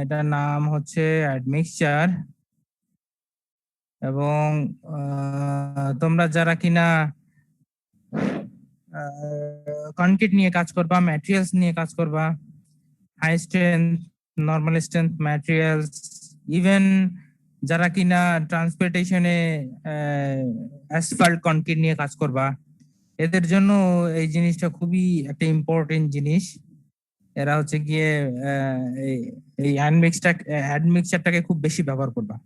এটার নাম হচ্ছে অ্যাডমিক্সচার। এবং তোমরা যারা কিনা কনক্রিট নিয়ে কাজ করবা, ম্যাটেরিয়ালস নিয়ে কাজ করবা, high strength, normal strength materials, even যারা কিনা ট্রান্সপোর্টেশনে অ্যাসফাল্ট কনক্রিট নিয়ে কাজ করবা, এদের জন্য এই জিনিসটা খুবই একটা ইম্পর্টেন্ট জিনিস। এরা হচ্ছে গিয়ে এই অ্যাডমিক্সচারটাকে খুব বেশি ব্যবহার করবা।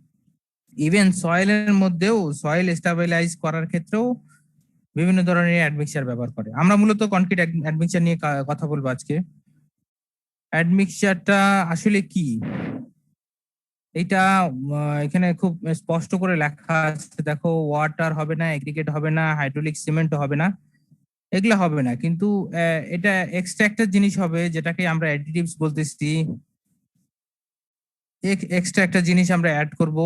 ইভেন সয়েলের মধ্যেও সয়েল স্টেবিলাইজ করার ক্ষেত্রেও বিভিন্ন ধরনের অ্যাডমিক্সচার ব্যবহার করে। আমরা মূলত কনক্রিট অ্যাডমিক্সচার নিয়ে কথা বলবো আজকে। অ্যাডমিক্সচারটা আসলে কি, এটা এখানে খুব স্পষ্ট করে লেখা আছে। দেখো, ওয়াটার হবে না, এগ্রিগেট হবে না, হাইড্রোলিক সিমেন্ট হবে না, এগুলা হবে না। কিন্তু এটা এক্সট্রা একটা জিনিস হবে যেটাকে আমরা অ্যাডিটিভস বলতেছি। এক্সট্রা একটা জিনিস আমরা অ্যাড করব,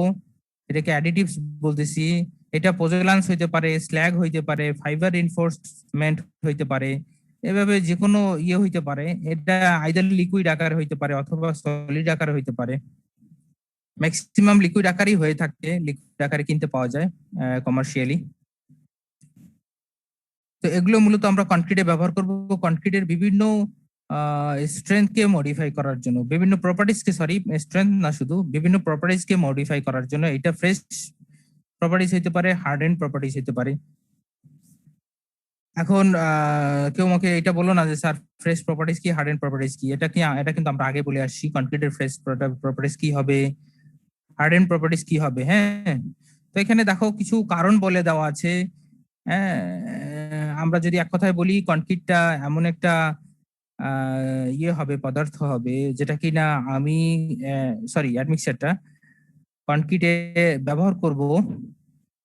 এটাকে অ্যাডিটিভস বলতেছি। এটা পোজোলান্স হইতে পারে, স্ল্যাগ হইতে পারে, ফাইবার রিনফোর্সমেন্ট হইতে পারে, এভাবে যে কোনো ইয়ে হইতে পারে। এটা আইদার লিকুইড আকারে হইতে পারে অথবা সলিড আকারে হইতে পারে। ম্যাক্সিমাম লিকুইড আকারেই হয়ে থাকে, লিকুইড আকারে কিনতে পাওয়া যায় কমার্শিয়ালি। তো এগুলো মূলত আমরা কনক্রিটে ব্যবহার করব, কনক্রিটের বিভিন্ন স্ট্রেংথকে মডিফাই করার জন্য, বিভিন্ন প্রপার্টিজকে, সরি স্ট্রেংথ না, শুধু বিভিন্ন প্রপার্টিজকে মডিফাই করার জন্য। এটা ফ্রেশ প্রপার্টিজ হইতে পারে, হার্ডেন প্রপার্টিজ হইতে পারে। এখন কেউ আমাকে এটা বলো না যে স্যার ফ্রেশ প্রপার্টিজ কি, হার্ডেন প্রপার্টিজ কি। এটা কিন্তু আমরা আগে বলে আসছি। কনক্রিটের ফ্রেশ প্রপার্টিজ কি হবে, হার্ডেন প্রপার্টিজ কি হবে। হ্যাঁ, তো এখানে দেখো কিছু কারণ বলে দেওয়া আছে। হ্যাঁ, আমরা যদি এক কথায় বলি, কনক্রিটটা এমন একটা ইয়ে হবে, পদার্থ হবে যেটা কিনা আমি অ্যাডমিক্সচারটা কনক্রিটে ব্যবহার করব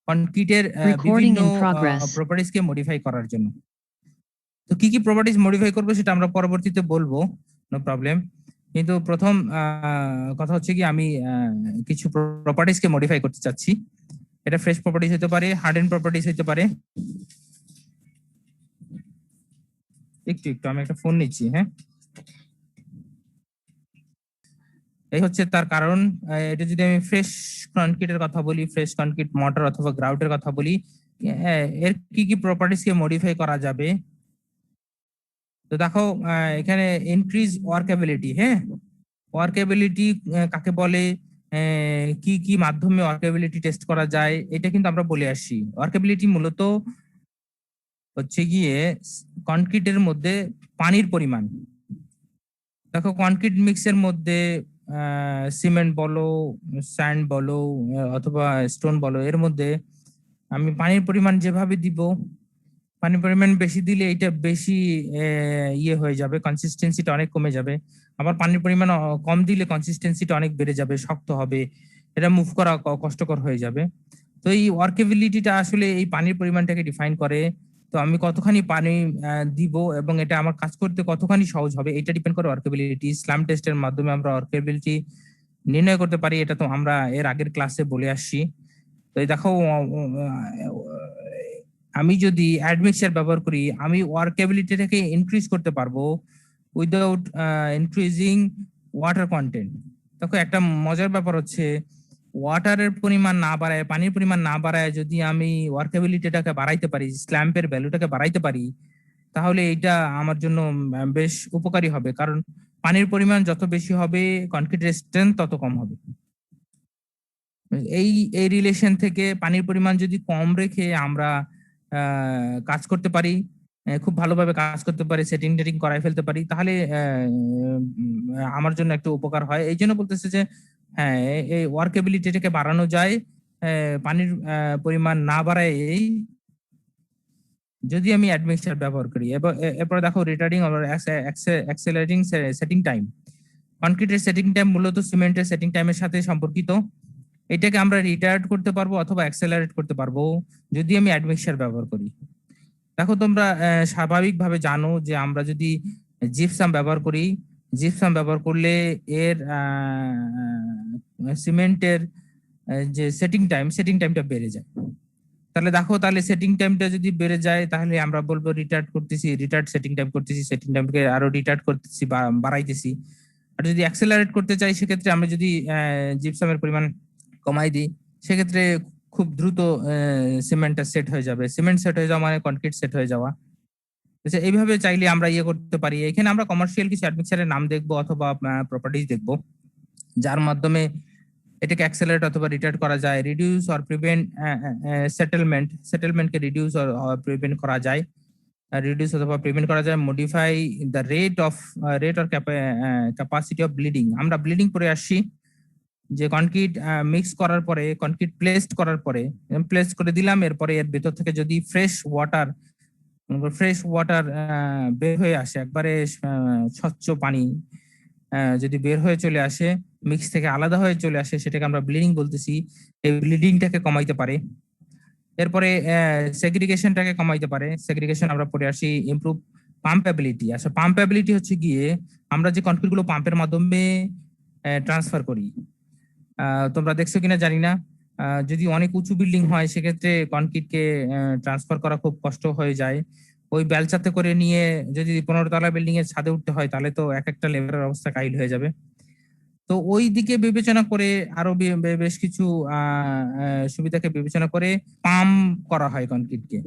কনক্রিটের বিভিন্ন প্রপার্টিজকে মডিফাই করার জন্য। তো কি কি প্রপার্টিজ মডিফাই করবো সেটা আমরা পরবর্তীতে বলবো, নো প্রবলেম। কিন্তু প্রথম কথা হচ্ছে কি, আমি কিছু প্রপার্টিজকে মডিফাই করতে চাচ্ছি। এটা ফ্রেশ প্রপার্টিজ হতে পারে, হার্ডেন প্রপার্টিজ হতে পারে। একটু আমি একটা ফোন নিচ্ছি। হ্যাঁ, এই হচ্ছে তার কারণ। এটা যদি আমি ফ্রেশ কনক্রিটের কথা বলি, ফ্রেশ কনক্রিট মর্টার অথবা গ্রাউটের কথা বলি, এর কি কি প্রপার্টিজ কে মডিফাই করা যাবে। তো দেখো, এখানে ইনক্রিজ ওয়ার্কেবিলিটি। হ্যাঁ, ওয়ার্কেবিলিটি কাকে বলে, কি কি মাধ্যমে ওয়ার্কেবিলিটি টেস্ট করা যায়, এটা কিন্তু আমরা বলে আসছি। ওয়ার্কেবিলিটি মূলত হচ্ছে গিয়ে কনক্রিটের মধ্যে পানির পরিমাণ। দেখো, কনক্রিট মিক্সের মধ্যে সিমেন্ট বলো, স্যান্ড বলো, অথবা স্টোন বলো, এর মধ্যে আমি পানির পরিমাণ যেভাবে দিব, পানির পরিমাণ বেশি দিলে এটা বেশি ইয়ে হয়ে যাবে, কনসিস্টেন্সিটা অনেক কমে যাবে। আবার পানির পরিমাণ কম দিলে কনসিস্টেন্সিটা অনেক বেড়ে যাবে, শক্ত হবে, এটা মুভ করা কষ্টকর হয়ে যাবে। তো এই ওয়ার্কেবিলিটিটা আসলে এই পানির পরিমাণটাকে ডিফাইন করে। তো আমি কতখানি পানি দিব এবং এটা আমার কাজ করতে কতখানি সহজ হবে, এটা ডিপেন্ড করে ওয়ার্কেবিলিটি। স্ল্যাম টেস্টের মাধ্যমে আমরা ওয়ার্কেবিলিটি নির্ণয় করতে পারি, এটা তো আমরা এর আগের ক্লাসে বলে আসছি। তো এই দেখো, আমি যদি অ্যাডমিক্সচার ব্যবহার করি, আমি ওয়ার্কেবিলিটিটাকে ইনক্রিজ করতে পারবো উইদাউট ইনক্রিজিং ওয়াটার কন্টেন্ট। দেখো, একটা মজার ব্যাপার হচ্ছে, ওয়াটারের পরিমাণ না বাড়ায়, পানির পরিমাণ না বাড়ায় যদি আমি ওয়ার্কেবিলিটিটাকে বাড়াইতে পারি, স্ল্যাম্পের ভ্যালুটাকে বাড়াইতে পারি, তাহলে এটা আমার জন্য বেশ উপকারী হবে। কারণ পানির পরিমাণ যত বেশি হবে, কনক্রিটের স্ট্রেংথ তত কম হবে। এই এই রিলেশন থেকে পানির পরিমাণ যদি কম রেখে আমরা কাজ করতে পারি, খুব ভালোভাবে কাজ করতে পারি, সেটিং টেটিং করাই ফেলতে পারি, তাহলে আমার জন্য একটু উপকার হয়। এই জন্য বলতেছে যে হ্যাঁ, এই ওয়ার্কেবিলিটিটাকে বাড়ানো যায় পানির পরিমাণ না বাড়ায়, যদি আমি অ্যাডমিক্সচার ব্যবহার করি। এরপর দেখো, রিটার্ডিং আর অ্যাক্সেলারেটিং সেটিং টাইম। কনক্রিটের সেটিং টাইম মূলত সিমেন্টের সেটিং টাইমের সাথে সম্পর্কিত। এটাকে আমরা রিটায়ার্ড করতে পারবো অথবা অ্যাক্সেলারেট করতে পারবো যদি আমি অ্যাডমিক্সচার ব্যবহার করি। দেখো, তোমরা স্বাভাবিকভাবে জানো যে আমরা যদি জিপসাম ব্যবহার করি, জিপসাম ব্যবহার করলে এর সিমেন্টের যে সেটিং টাইমটা বেড়ে যায়। তাহলে দেখো, তাহলে সেটিং টাইমটা যদি বেড়ে যায়, তাহলে আমরা বলবো রিটার্ড করতেছি, রিটার্ড সেটিং টাইম করতেছি, সেটিং টাইমকে আরো রিটার্ড করতেছি, বাড়াইতেছি। আর যদি অ্যাক্সেলারেট করতে চাই সেক্ষেত্রে আমরা যদি জিপসামের পরিমাণ কমাই দিই সেক্ষেত্রে খুব দ্রুত সিমেন্টটা সেট হয়ে যাবে। সিমেন্ট সেট হয়ে যাওয়া মানে কনক্রিট সেট হয়ে যাওয়া। এইভাবে চাইলে আমরা ইয়ে করতে পারি। এখানে আমরা কমার্শিয়াল কিছু অ্যাডমিক্সারের নাম দেখবো অথবা প্রপার্টিজ দেখবো যার মাধ্যমে এটাকে অ্যাক্সেলারেট অথবা রিটার্ড করা যায়। রিডিউস অর প্রিভেন্ট সেটেলমেন্টকে রিডিউস অর প্রিভেন্ট করা যায়। রিডিউস অথবা প্রিভেন্ট করা যায়। Modify the rate or capacity of bleeding. আমরা ব্লিডিং করে আসছি যে কনক্রিট মিক্স করার পরে, কনক্রিট প্লেসড করার পরে প্লেস করে দিলাম, এরপরে এর ভেতর থেকে যদি ফ্রেশ ওয়াটার বের হয়ে আসে, একবারে স্বচ্ছ পানি যদি বের হয়ে চলে আসে, মিক্স থেকে আলাদা হয়ে চলে আসে, সেটাকে আমরা ব্লিডিং বলতেছি। এই ব্লিডিংটাকে কমাইতে পারে। এরপরে সেগ্রিগেশনটাকে কমাইতে পারে। সেগ্রিগেশন আমরা পড়ে আসি। ইমপ্রুভ পাম্পেবিলিটি। আচ্ছা, পাম্পেবিলিটি হচ্ছে গিয়ে আমরা যে কনক্রিট গুলো পাম্পের মাধ্যমে ট্রান্সফার করি, তোমরা দেখছো কিনা জানি না, যদি অনেক উঁচু বিল্ডিং হয় সেক্ষেত্রে কনক্রিটকে ট্রান্সফার করা খুব কষ্ট হয়ে যায়। ওই বেলচাতে করে নিয়ে যদি 15 তলা বিল্ডিং এর ছাদে উঠতে হয় তাহলে তো এক একটা লেবারের অবস্থা কাহিল হয়ে যাবে। তো ওই দিকে বিবেচনা করে আরো বেশ কিছু সুবিধাকে বিবেচনা করে পাম্প করা হয় কনক্রিটকে।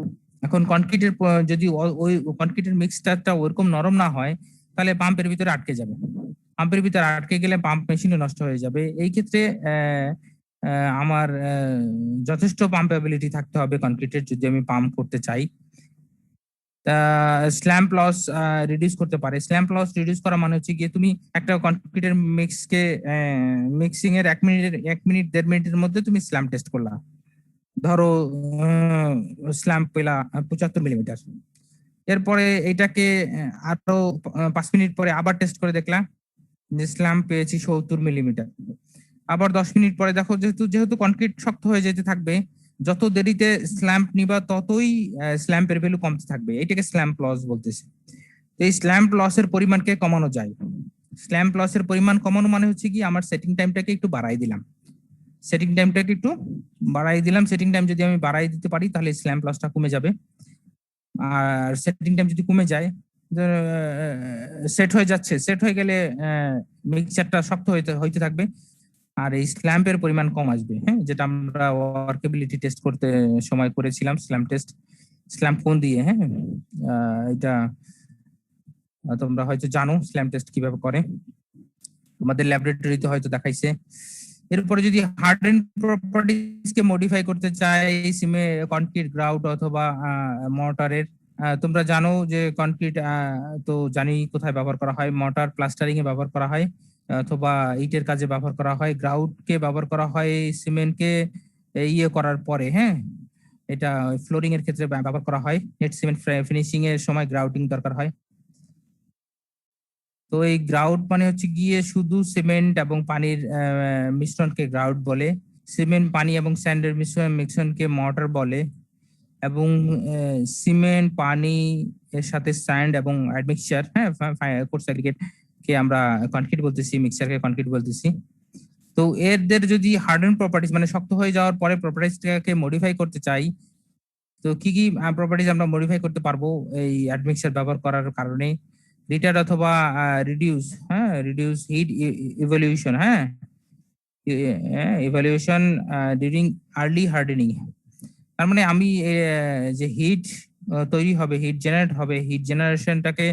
এখন কনক্রিটের যদি ওই কনক্রিটের মিক্সচারটা ওরকম নরম না হয় তাহলে পাম্পের ভিতরে আটকে যাবে। পাম্পের ভিতরে আটকে গেলে পাম্প মেশিনও নষ্ট হয়ে যাবে। এই ক্ষেত্রে আমার যথেষ্ট পাম্পেবিলিটি থাকতে হবে কনক্রিটের যদি আমি পাম্প করতে চাই। স্ল্যাম্প লস রিডিউস করতে পারে। স্ল্যাম্প লস রিডিউস করা মানে হচ্ছে গিয়ে তুমি একটা কনক্রিটের মিক্সিং এর 1 মিনিট 1.5 মিনিটের মধ্যে তুমি স্ল্যাম্প টেস্ট করলা, ধরো স্ল্যাম্প পেলা 75 মিলিমিটার। এরপরে এটাকে আরো 5 মিনিট পরে আবার টেস্ট করে দেখলা যে স্ল্যাম্প পেয়েছি 70 মিলিমিটার। আবার 10 মিনিট পরে দেখো যেহেতু কনক্রিট শক্ত হয়ে যেতে থাকবে, যত দেরিতে স্ল্যাম্প নিবা ততই স্ল্যাম্পের ভ্যালু কমতে থাকবে। এটাকে স্ল্যাম্প লস বলতেছে। এই স্ল্যাম্প লসের পরিমাণকে কমানো যায়। স্ল্যাম্প লসের পরিমাণ কমানো মানে হচ্ছে কি আমার সেটিং টাইমটাকে একটু বাড়াই দিলাম। সেটিং টাইম যদি আমি বাড়াই দিতে পারি তাহলে স্ল্যাম্প লসটা কমে যাবে। আর সেটিং টাইম যদি কমে যায়, সেট হয়ে গেলে মিক্সচারটা শক্ত হইতে থাকবে আর এই স্ল্যাম্পের পরিমাণ কম আসবে। হ্যাঁ, যেটা আমরা ওয়ার্কেবিলিটি টেস্ট করতে সময় করেছিলাম, স্ল্যাম্প কোন দিয়ে। হ্যাঁ, এটা তোমরা হয়তো জানো স্ল্যাম্প টেস্ট কিভাবে করে, তোমাদের ল্যাবরেটরিতে হয়তো দেখাইছে। এরপরে যদি হার্ডেন প্রপার্টিজ কে মডিফাই করতে চাই কনক্রিট, গ্রাউট অথবা মর্টারের, তোমরা জানো যে কনক্রিট তো জানি কোথায় ব্যবহার করা হয়, মর্টার প্লাস্টারিং এ ব্যবহার করা হয় অথবা ইটের কাজে ব্যবহার করা হয়। গ্রাউট কে ব্যবহার করা হয় সিমেন্টকে ইয়ে করার পরে। হ্যাঁ, এটা ফ্লোরিং এর ক্ষেত্রে ব্যবহার করা হয়। নেট সিমেন্ট ফিনিশিং এর সময় গ্রাউটিং দরকার হয়। তো এই গ্রাউট মানে হচ্ছে গিয়ে শুধু সিমেন্ট এবং পানির মিশ্রণকে গ্রাউট বলে। সিমেন্ট, পানি এবং স্যান্ডের মিশ্রণকে মর্টার বলে। এবং সিমেন্ট, পানি এর সাথে স্যান্ড এবং অ্যাডমিক্সচার, হ্যাঁ, কোর্স অ্যাগ্রিগেট কে আমরা কনক্রিট বলতেছি, মিক্সচারকে কনক্রিট বলতেছি। তো এদের যদি হার্ডেন প্রপার্টিজ মানে শক্ত হয়ে যাওয়ার পরে প্রপার্টিজটাকে মডিফাই করতে চাই, তো কি কি প্রপার্টিজ আমরা মডিফাই করতে পারবো এই অ্যাডমিক্সচার ব্যবহার করার কারণে? রিটার্ড অথবা রিডিউস, হ্যাঁ, রিডিউস হিট ইভ্যালুয়েশন, হ্যাঁ, ইভ্যালুয়েশন ডিউরিং আর্লি হার্ডেনিং। তার মানে আমি যে হিট তৈরি হবে, হিট জেনারেট হবে, হিট জেনারেশনটাকে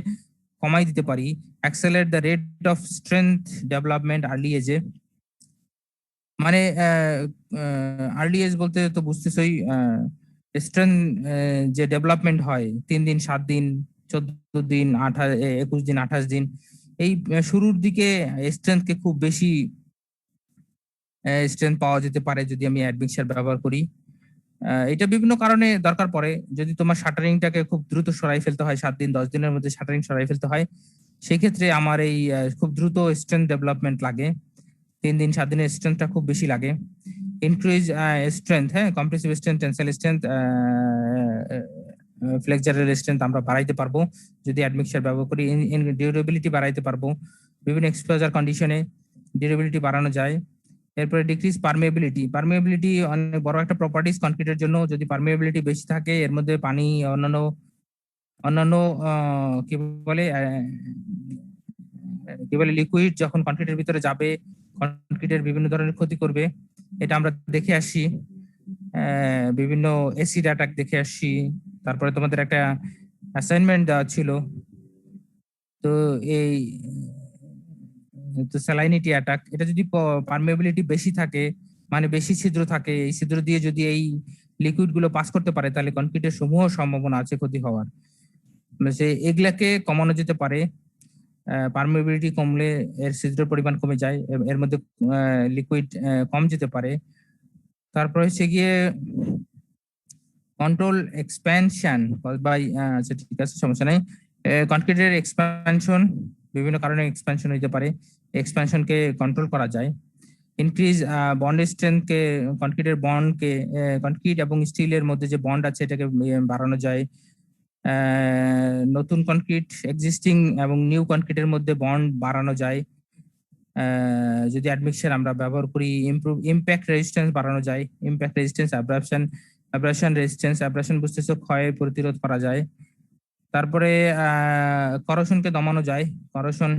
কমাই দিতে পারি। Accelerate the rate of strength development early এজে। মানে আর্লি এজ বলতে তো বুঝতেছই, স্ট্রেংথ যে ডেভেলপমেন্ট হয় 3 দিন, 7 দিন, 14 দিন, 21 দিন, 28 দিন, এই শুরুর দিকে স্ট্রেংথকে খুব বেশি স্ট্রেংথ পাওয়া যেতে পারে যদি আমি অ্যাডমিক্সার ব্যবহার করি। এটা বিভিন্ন কারণে দরকার পড়ে। যদি তোমার শাটারিংটাকে খুব দ্রুত সরাই ফেলতে হয়, 7 দিন 10 দিনের মধ্যে শাটারিং সরাই ফেলতে হয়, সেক্ষেত্রে আমার এই খুব দ্রুত স্ট্রেংথ ডেভেলপমেন্ট লাগে। 3 দিন 7 দিনের স্ট্রেংথটা খুব বেশি লাগে। ইনক্রিজ স্ট্রেংথ, হ্যাঁ, কম্প্রেসিভ স্ট্রেংথ, টেনসাইল স্ট্রেংথ, ফ্লেক্সারের স্ট্রেংথ আমরা বাড়াইতে পারবো যদি অ্যাডমিক্সার ব্যবহার করি। ডিউরেবিলিটি বাড়াইতে পারবো, বিভিন্ন এক্সপোজার কন্ডিশনে ডিউরেবিলিটি বাড়ানো যায়। এরপরে ডিক্রিজ পারমিয়াবিলিটি অনেক বড় একটা প্রপার্টিজ কনক্রিটের জন্য। যদি পারমিয়াবিলিটি বেশি থাকে, এর মধ্যে পানি অন্যান্য কি বলে কি বলে লিকুইড যখন কনক্রিটের ভিতরে যাবে কনক্রিটের বিভিন্ন ধরনের ক্ষতি করবে, এটা আমরা দেখে আসি। বিভিন্ন এসিড অ্যাটাক দেখে আসি। তারপরে তোমাদের একটা অ্যাসাইনমেন্ট দেওয়া ছিল, তো এই তো স্যালাইনিটি অ্যাটাক, এটা যদি পারমেবিলিটি বেশি থাকে মানে বেশি ছিদ্র থাকে, এই ছিদ্র দিয়ে যদি এই লিকুইড গুলো পাস করতে পারে তাহলে কনক্রিটের সমূহ সম্ভাবনা আছে ক্ষতি হওয়ার। সে এগুলাকে কমানো যেতে পারে। পারমেবিলিটি কমলে এর ছিদ্রের পরিমাণ কমে যায়, এর মধ্যে লিকুইড কম যেতে পারে। তারপর হচ্ছে গিয়ে কন্ট্রোল এক্সপ্যানশন বাই, আচ্ছা ঠিক আছে সমস্যা নাই। কনক্রিটের এক্সপ্যানশন বিভিন্ন কারণে এক্সপ্যানশন হইতে পারে, এক্সপ্যানশনকে কন্ট্রোল করা যায়। ইনক্রিজ বন্ড স্ট্রেংথকে, কনক্রিটের বন্ডকে, কনক্রিট এবং স্টিলের মধ্যে যে বন্ড আছে এটাকে বাড়ানো যায়। নতুন কনক্রিট এক্সিস্টিং এবং নিউ কনক্রিটের মধ্যে বন্ড বাড়ানো যায় যদি অ্যাডমিক্সার আমরা ব্যবহার করি। ইমপ্রুভ ইম্প্যাক্ট রেজিস্ট্যান্স বাড়ানো যায়, ইম্প্যাক্ট রেজিস্ট্যান্স, অ্যাব্রাশন রেজিস্ট্যান্স, অ্যাব্রাশন বুঝতেছো ক্ষয় প্রতিরোধ করা যায়। তারপরে করশনকে দমানো যায়, করশন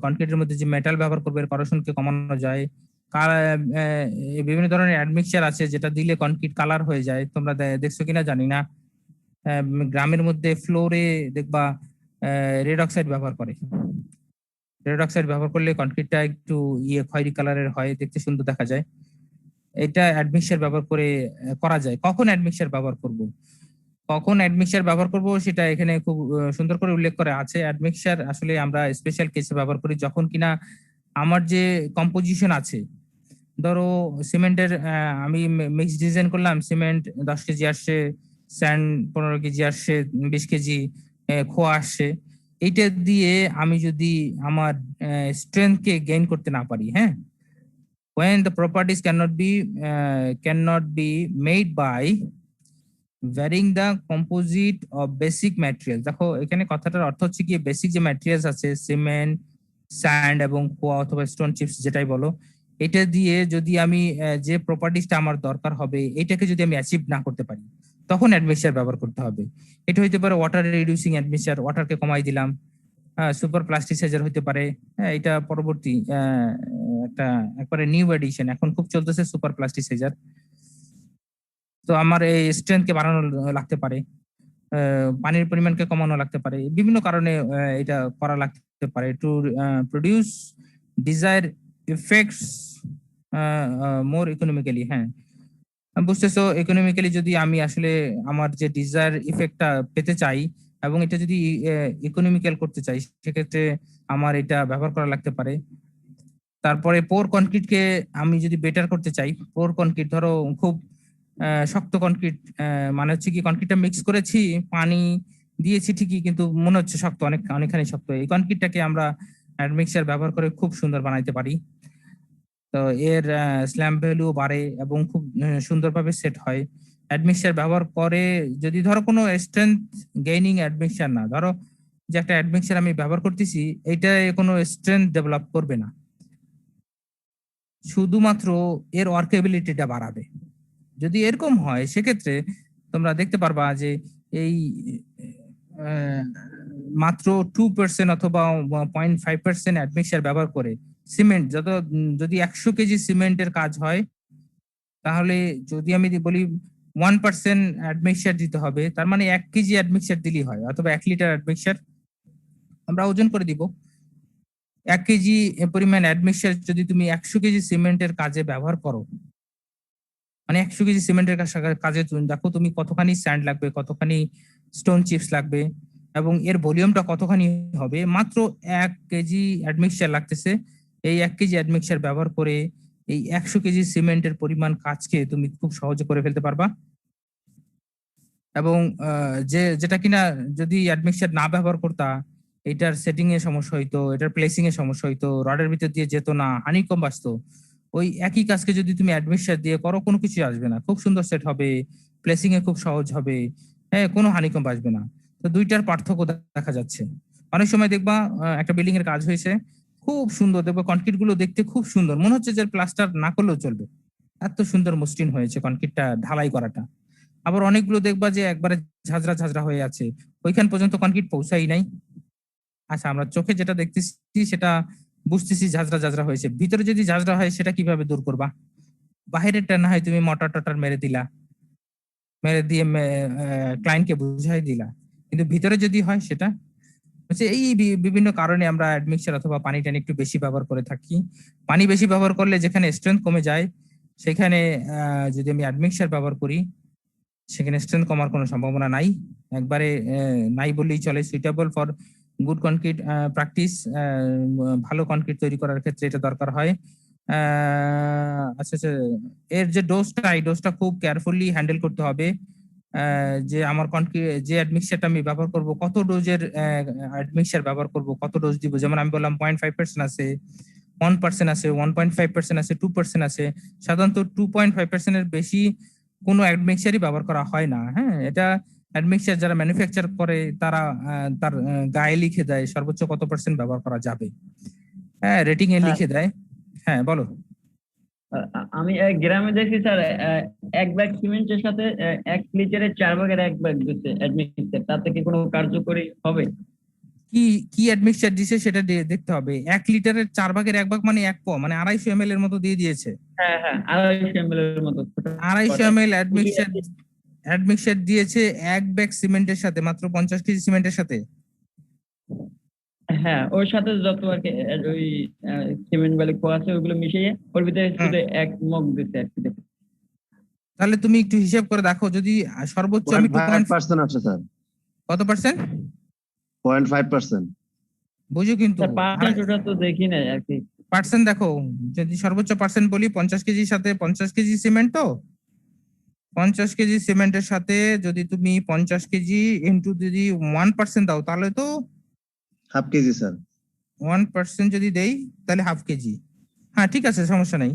কনক্রিটের মধ্যে যে মেটাল ব্যবহার করবে করশনকে কমানো যায়। বিভিন্ন ধরনের অ্যাডমিক্সার আছে যেটা দিলে কনক্রিট কালার হয়ে যায়, তোমরা দেখছো কিনা জানি না। গ্রামের মধ্যে ফ্লোরে দেখবা রেড অক্সাইড ব্যবহার করে, রেড অক্সাইড ব্যবহার করলে কনক্রিটটা একটু খয়েরি কালারের হয়, দেখতে সুন্দর দেখা যায়। এটা অ্যাডমিক্সার ব্যবহার করে করা যায়। কখন অ্যাডমিক্সার ব্যবহার করব, কখন অ্যাডমিক্সার ব্যবহার করব সেটা এখানে খুব সুন্দর করে উল্লেখ করা আছে। অ্যাডমিক্সার আসলে আমরা স্পেশাল কেসে ব্যবহার করি যখন কিনা আমার যে কম্পোজিশন আছে, ধরো সিমেন্টের আমি মিক্স ডিজাইন করলাম, সিমেন্ট 10 কেজি আসছে, স্যান্ড 15 কেজি আসছে, 20 কেজি খোয়া আসছে, এইটা দিয়ে আমি যদি আমার স্ট্রেংথকে গেইন করতে না পারি, হ্যাঁ, when the properties cannot be made by varying the composite of basic materials। দেখো এখানে কথাটার অর্থ হচ্ছে কি, বেসিক যে ম্যাটেরিয়ালস আছে সিমেন্ট, স্যান্ড এবং খোয়া অথবা স্টোন চিপস যেটাই বলো, এটা দিয়ে যদি আমি যে প্রপার্টিসটা আমার দরকার হবে এটাকে যদি আমি অ্যাচিভ না করতে পারি তখন অ্যাডমিক্সার ব্যবহার করতে হবে। এটা হইতে পারে ওয়াটার রিডিউসিং অ্যাডমিক্সার, ওয়াটারকে কমাই দিলাম। সুপার প্লাস্টিসাইজার হইতে পারে, হ্যাঁ এটা পরবর্তী একটা একবারে নিউ এডিশন, এখন খুব চলতেছে সুপার প্লাস্টিসাইজার। তো আমার এই স্ট্রেংথকে বাড়ানো লাগতে পারে, পানির পরিমাণকে কমানো লাগতে পারে, বিভিন্ন কারণে এটা করা লাগতে পারে to produce desire effects more economically. হ্যাঁ বুঝতেছো, ইকোনমিক্যালি যদি আমি আসলে আমার যে ডিজায়ার ইফেক্টটা পেতে চাই এবং এটা যদি ইকোনমিক্যাল করতে চাই সেক্ষেত্রে আমার এটা ব্যবহার করা লাগতে পারে। তারপরে পোর কনক্রিটকে আমি যদি বেটার করতে চাই, পোর কনক্রিট ধরো খুব শক্ত কনক্রিট, মানে হচ্ছে কি কনক্রিটটা মিক্স করেছি, পানি দিয়েছি ঠিকই কিন্তু মনে হচ্ছে শক্ত, অনেকখানি শক্ত, এই কনক্রিটটাকে আমরা অ্যাডমিক্সার ব্যবহার করে খুব সুন্দর বানাইতে পারি। তো এর স্ল্যাম ভ্যালু বাড়ে এবং খুব সুন্দরভাবে সেট হয়। অ্যাডমিক্সার ব্যবহার করে যদি ধরো কোনো স্ট্রেংথ গেইনিং অ্যাডমিক্সার না, ধরো যে একটা অ্যাডমিক্সার আমি ব্যবহার করতেছি এইটা কোনো স্ট্রেংথ ডেভেলপ করবে না, শুধুমাত্র এর ওয়ার্কেবিলিটিটা বাড়াবে। যদি এরকম হয় সেক্ষেত্রে তোমরা দেখতে পারবা যে এই মাত্র 2% অথবা 0.5% অ্যাডমিক্সার ব্যবহার করে সিমেন্ট যদি 100 কেজি সিমেন্টের কাজ হয় তাহলে যদি আমি বলি 1% অ্যাডমিক্সার দিতে হবে, তার মানে 1 কেজি অ্যাডমিক্সার দিলেই হয়, অথবা 1 লিটার অ্যাডমিক্সার আমরা ওজন করে দিব। 1 কেজি পরিমাণ অ্যাডমিক্সার যদি তুমি 100 কেজি সিমেন্টের কাজে ব্যবহার করো, মানে 100 কেজি সিমেন্টের কাজে দেখো তুমি কতখানি স্যান্ড লাগবে, কতখানি স্টোন চিপস লাগবে এবং এর ভলিউমটা কতখানি হবে। মাত্র 1 কেজি অ্যাডমিক্সার লাগতেছে, এই 1 কেজি অ্যাডমিক্সার ব্যবহার করে এই 100 কেজি সিমেন্টের পরিমাণ কাজকে তুমি খুব সহজে করে ফেলতে পারবা। এবং যেটা কিনা যদি অ্যাডমিক্সার না ব্যবহার করতা এটার সেটিং এ সমস্যা হইতো, এটার প্লেসিং এ সমস্যা হইতো, রডের ভিতর দিয়ে যেত না, হানিকম্ব আসতো। ওই একই কাজকে যদি তুমি অ্যাডমিক্সার দিয়ে করো কোনো কিছু আসবে না, খুব সুন্দর সেট হবে, প্লেসিং এ খুব সহজ হবে, হ্যাঁ কোনো হানিকম্ব আসবে না। তো দুইটার পার্থক্য দেখা যাচ্ছে। অনেক সময় দেখবা একটা বিল্ডিং এর কাজ হয়েছে খুব সুন্দর, দেখবা কনক্রিট গুলো দেখতে খুব সুন্দর, মনে হচ্ছে যে প্লাস্টার না করলেও চলবে, এত সুন্দর মসৃণ হয়েছে কনক্রিটটা ঢালাই করাটা। আবার অনেকগুলো দেখবা যে একবারে ঝাঁঝরা ঝাঁঝরা হয়ে আছে, ওইখান পর্যন্ত কনক্রিট পৌঁছাই নাই। আচ্ছা, আমরা চোখে যেটা দেখতেছি সেটা বুঝতেছি ঝাঁঝরা ঝাঁঝরা হয়েছে, ভিতরে যদি ঝাঁঝরা হয় সেটা কিভাবে দূর করবা? বাহিরেরটা না হয় তুমি মোটর টটার মেরে দিলা, মেরে দিয়ে ক্লায়েন্টকে বুঝাই দিলা, কিন্তু ভিতরে যদি হয় সেটা হচ্ছে এই বিভিন্ন কারণে আমরা অ্যাডমিক্সার অথবা পানি টানি একটু বেশি ব্যবহার করে থাকি। পানি বেশি ব্যবহার করলে যেখানে স্ট্রেংথ কমে যায়, সেখানে যদি আমি অ্যাডমিক্সার ব্যবহার করি, সেখানে স্ট্রেংথ কমার কোনো সম্ভাবনা নাই, একবারে নাই বললেই চলে। Suitable for good concrete practice, ভালো কনক্রিট তৈরি করার ক্ষেত্রে এটা দরকার হয়। আচ্ছা আচ্ছা, এর যে ডোজটা, এই ডোজটা খুব কেয়ারফুলি হ্যান্ডেল করতে হবে। যে আমার কনক্রিট যে অ্যাডমিক্সারটা আমি ব্যবহার করব, কত ডোজের অ্যাডমিক্সার ব্যবহার করব, কত ডোজ দিব। যেমন আমি বললাম 0.5% আছে, 1% আছে, 1.5% আছে, 2% আছে। সাধারণত 2.5% এর বেশি কোনো অ্যাডমিক্সারই ব্যবহার করা হয় না। হ্যাঁ, এটা অ্যাডমিক্সার যারা ম্যানুফ্যাকচার করে তারা তার গায়ে লিখে দেয় সর্বোচ্চ কত পার্সেন্ট ব্যবহার করা যাবে। হ্যাঁ, রেটিং এ হ্যাঁ, লিখে দেয়। হ্যাঁ, বলো। আমি গ্রামে দেখছি স্যার, 1 ব্যাগ সিমেন্টের সাথে 1 লিটারের 4 ভাগের 1 ভাগ দিচ্ছে অ্যাডমিক্সার, তাতে কি কোনো কার্যকরী হবে? কি কি অ্যাডমিক্সার দিছে সেটা দেখতে হবে। 1 লিটারের 4 ভাগের 1 ভাগ মানে 1 প, মানে 250 ml এর মতো দিয়ে দিয়েছে। হ্যাঁ হ্যাঁ, 250 ml এর মতো ছোট 250 ml ওগুলি অ্যাডমিক্সার, অ্যাডমিক্সার দিয়েছে 1 ব্যাগ সিমেন্টের সাথে, মাত্র 50 কেজি সিমেন্টের সাথে। হ্যাঁ, ওর সাথে যত আর কি ওই সিমেন্ট বালি খোয়া আছে ওগুলো মিশিয়ে ওর ভিতরে হুম। শুধু 1 মগ দিচ্ছে আর কি। তাহলে তুমি একটু হিসাব করে দেখো, যদি সর্বোচ্চ আমি 0.5% আছে স্যার, কত পার্সেন্ট 0.5%। বুঝো কিন্তু, স্যার পার্সেন্ট ওটা তো দেখি নাই আর কি। পার্সেন্ট দেখো। যদি সর্বোচ্চ পার্সেন্ট বলি, 50 কেজির সাথে 50 কেজি সিমেন্ট, তো 50 কেজি সিমেন্টের সাথে যদি তুমি 50 কেজি ইন্টু যদি 1% দাও, তাহলে তো হাফ কেজি স্যার। 1% যদি দেই তাহলে হাফ কেজি। হ্যাঁ, ঠিক আছে, সমস্যা নাই।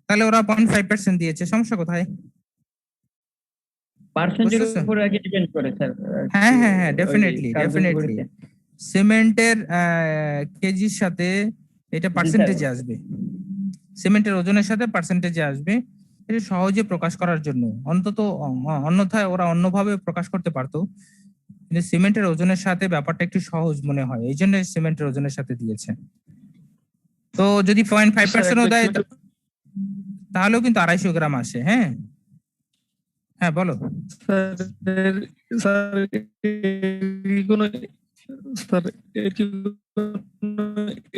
তাহলে ওরা 0.5% দিয়েছে, সমস্যা কোথায়? পার্সেন্টের বুঝতেছো? উপর আর কি ডিপেন্ড করে স্যার আর হ্যাঁ কি, হ্যাঁ হ্যাঁ, ওই ডেফিনেটলি ডেফিনেটলি। কার্যকরিতা। সিমেন্টের কেজির সাথে এটা জি স্যার। পার্সেন্টেজে আসবে, সিমেন্টের ওজনের সাথে পার্সেন্টেজে আসবে। এটা সহজে প্রকাশ করার জন্য, অন্তত অন্যথায় ওরা অন্যভাবে প্রকাশ করতে পারতো, কিন্তু সিমেন্টের ওজনের সাথে ব্যাপারটা একটু সহজ মনে হয়, এই জন্য সিমেন্টের ওজনের সাথে দিয়েছে। তো যদি 0.5%ও দেয় তাহলেও কিন্তু 250 গ্রাম আসে। হ্যাঁ হ্যাঁ, বলো। স্যার স্যার কোনো স্যার এর কি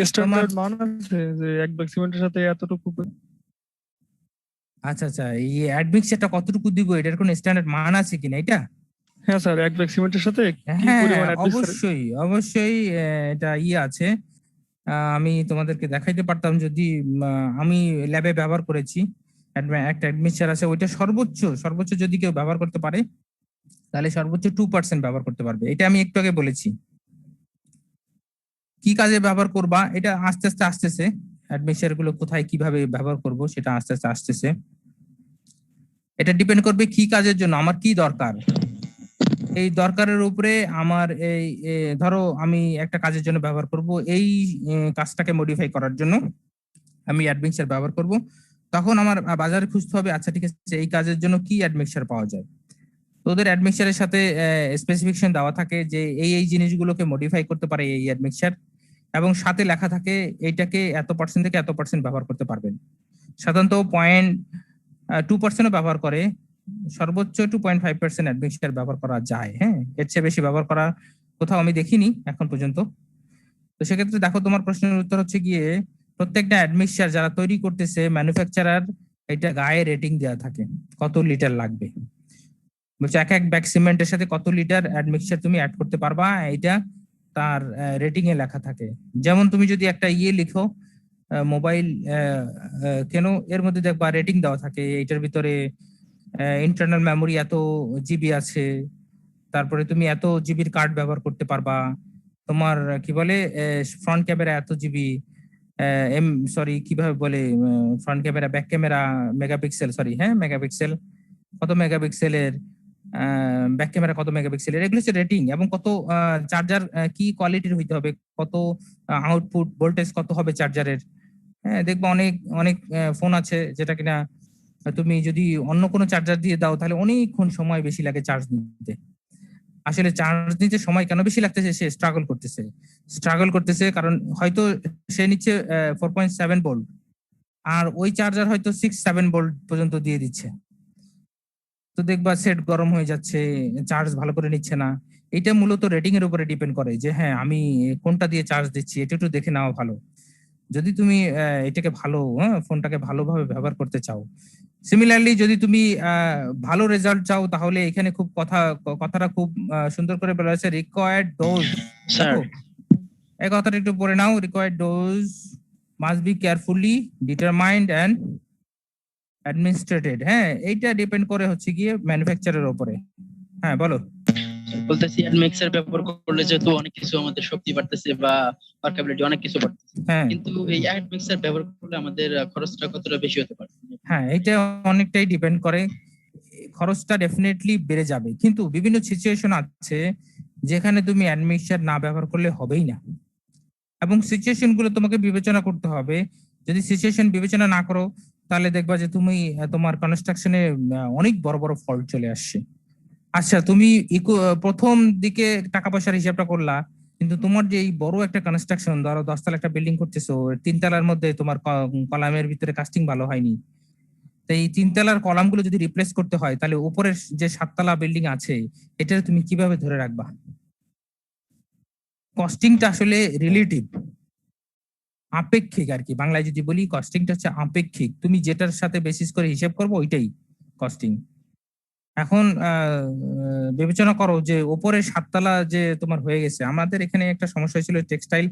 স্ট্যান্ডার্ড মান আছে যে 1 ব্যাগ সিমেন্টের সাথে এতটুকু? আচ্ছা আচ্ছা, এই অ্যাডমিক্সারটা কতটুকু দিব, এটার কোনো স্ট্যান্ডার্ড মান আছে কিনা এটা? হ্যাঁ স্যার, 1 ব্যাগ সিমেন্টের সাথে কি হ্যাঁ পরিমাণ অ্যাডমিক্সার? অবশ্যই অবশ্যই, এটা আছে। আমি তোমাদেরকে দেখাইতে পারতাম যদি আমি ল্যাবে ব্যবহার করেছি। একটা অ্যাডমিক্সার আছে, ওইটা সর্বোচ্চ সর্বোচ্চ যদি কেউ ব্যবহার করতে পারে তাহলে সর্বোচ্চ 2% ব্যবহার করতে পারবে। এটা আমি একটু আগে বলেছি। কি কাজে ব্যবহার করবা এটা আস্তে আস্তে আসতেছে, অ্যাডমিক্সার গুলো কোথায় কিভাবে ব্যবহার করব সেটা আস্তে আস্তে আসতেছে। এটা ডিপেন্ড করবে কি কাজের জন্য আমার কি দরকার, এই দরকারের উপরে আমার এই ধরো আমি একটা কাজের জন্য ব্যবহার করব, এই কাজটাকে মডিফাই করার জন্য আমি অ্যাডমিক্সার ব্যবহার করব, তখন আমার বাজারে খুঁজতে হবে, আচ্ছা ঠিক আছে এই কাজের জন্য কি অ্যাডমিক্সার পাওয়া যায়। তো ওদের অ্যাডমিক্সারের সাথে স্পেসিফিকেশন দেওয়া থাকে যে এই জিনিসগুলোকে মডিফাই করতে পারে এই অ্যাডমিক্সার, এবং সাথে লেখা থাকে এইটাকে এত পার্সেন্ট থেকে এত পার্সেন্ট ব্যবহার করতে পারবেন। সাধারণত 0.2% ব্যবহার করে, সর্বোচ্চ 2.5% অ্যাডমিক্সার ব্যবহার করা যায়। হ্যাঁ, এর চেয়ে বেশি ব্যবহার করা কোথাও আমি দেখিনি এখন পর্যন্ত। তো সেক্ষেত্রে দেখো, তোমার প্রশ্নের উত্তর হচ্ছে গিয়ে প্রত্যেকটা অ্যাডমিক্সার যারা তৈরি করতেছে ম্যানুফ্যাকচারার, এটা গায়ে রেটিং দেওয়া থাকে কত লিটার লাগবে। বলছে এক এক ব্যাগ সিমেন্টের সাথে কত লিটার অ্যাডমিক্সার তুমি অ্যাড করতে পারবা, এটা তার রেটিং এ লেখা থাকে। যেমন তুমি যদি একটা লিখো মোবাইল কেন, এর মধ্যে দেখবা রেটিং দেওয়া থাকে, এটার ভিতরে ইন্টারনাল মেমোরি এত জিবি আছে, তারপরে তুমি এত জিবির কার্ড ব্যবহার করতে পারবা, তোমার কি বলে ফ্রন্ট ক্যামেরা এত জিবি, এম সরি কিভাবে বলে, front camera back camera megapixel, sorry হ্যাঁ মেগাপিক্সেল, কত মেগাপিক্সেলের, ব্যাক ক্যামেরা কত মেগাপিক্সেলের, এগুলো হচ্ছে রেটিং। এবং কত চার্জার কি কোয়ালিটির হইতে হবে, কত আউটপুট ভোল্টেজ কত হবে চার্জারের। হ্যাঁ, দেখবা অনেক অনেক ফোন আছে যেটা কিনা তুমি যদি অন্য কোনো চার্জার দিয়ে দাও তাহলে অনেকক্ষণ সময় বেশি লাগে চার্জ নিতে। আসলে চার্জ নিতে সময় কেন বেশি লাগতেছে, সে স্ট্রাগল করতেছে কারণ হয়তো সে নিচ্ছে 4.7 ভোল্ট, আর ওই চার্জার হয়তো 6-7 ভোল্ট পর্যন্ত দিয়ে দিচ্ছে। তো দেখবা সেট গরম হয়ে যাচ্ছে, চার্জ ভালো করে নিচ্ছে না। এটা মূলত রেটিং এর উপরে ডিপেন্ড করে যে হ্যাঁ আমি কোনটা দিয়ে চার্জ দিচ্ছি, এটা একটু দেখে নেওয়া ভালো যদি তুমি এটাকে ফোনটাকে ভালোভাবে ব্যবহার করতে চাও। সিমিলারলি যদি তুমি ভালো রেজাল্ট চাও তাহলে এখানে খুব কথাটা খুব সুন্দর করে বলা হয়েছে, রিকোয়ার্ড ডোজ। স্যার দেখো এই কথাটা একটু পড়ে নাও, required dose must be carefully determined and administered. হ্যাঁ, এইটা ডিপেন্ড করে হচ্ছে গিয়ে ম্যানুফ্যাকচারের উপরে। হ্যাঁ বলো। বলতেছি মিক্সার ব্যবহার করলে যেহেতু অনেক কিছু আমাদের শক্তি বাড়তেছে বা ওয়ার্কেবিলিটি অনেক কিছু বাড়তেছে, হ্যাঁ কিন্তু এই অ্যাড মিক্সার ব্যবহার করলে আমাদের খরচটা কতটা বেশি হতে পারে? হ্যাঁ, এটা অনেকটাই ডিপেন্ড করে, খরচটা ডেফিনেটলি বেড়ে যাবে, কিন্তু বিভিন্ন সিচুয়েশন আছে যেখানে তুমি অ্যাডমিক্সার না ব্যবহার করলে হবেই না, এবং সিচুয়েশন গুলো তোমাকে বিবেচনা করতে হবে। যদি সিচুয়েশন বিবেচনা না করো তাহলে দেখবা যে তুমি তোমার কনস্ট্রাকশনে অনেক বড় বড় ফল্ট চলে আসছে। আচ্ছা, তুমি প্রথম দিকে টাকা পয়সার হিসাবটা করলা, কিন্তু তোমার যে এই বড় একটা কনস্ট্রাকশন, ধরো 10 তলা একটা বিল্ডিং করতেছো, 3 তলার মধ্যে তোমার কলামের ভিতরে কাস্টিং ভালো হয়নি, তো এই 3 তলার কলাম গুলো যদি রিপ্লেস করতে হয় তাহলে উপরের যে 7 তলা বিল্ডিং আছে এটা তুমি কিভাবে ধরে রাখবা? কস্টিংটা আসলে রিলেটিভ, আপেক্ষিক আর কি, বাংলায় যদি বলি কস্টিংটা হচ্ছে আপেক্ষিক, তুমি যেটার সাথে বেসিস করে হিসাব করবো ওইটাই কস্টিং। এখন বিবেচনা করো যে ওপরে 7 তলা যে তোমার হয়ে গেছে, আমাদের এখানে একটা সমস্যা হয়েছিল টেক্সটাইল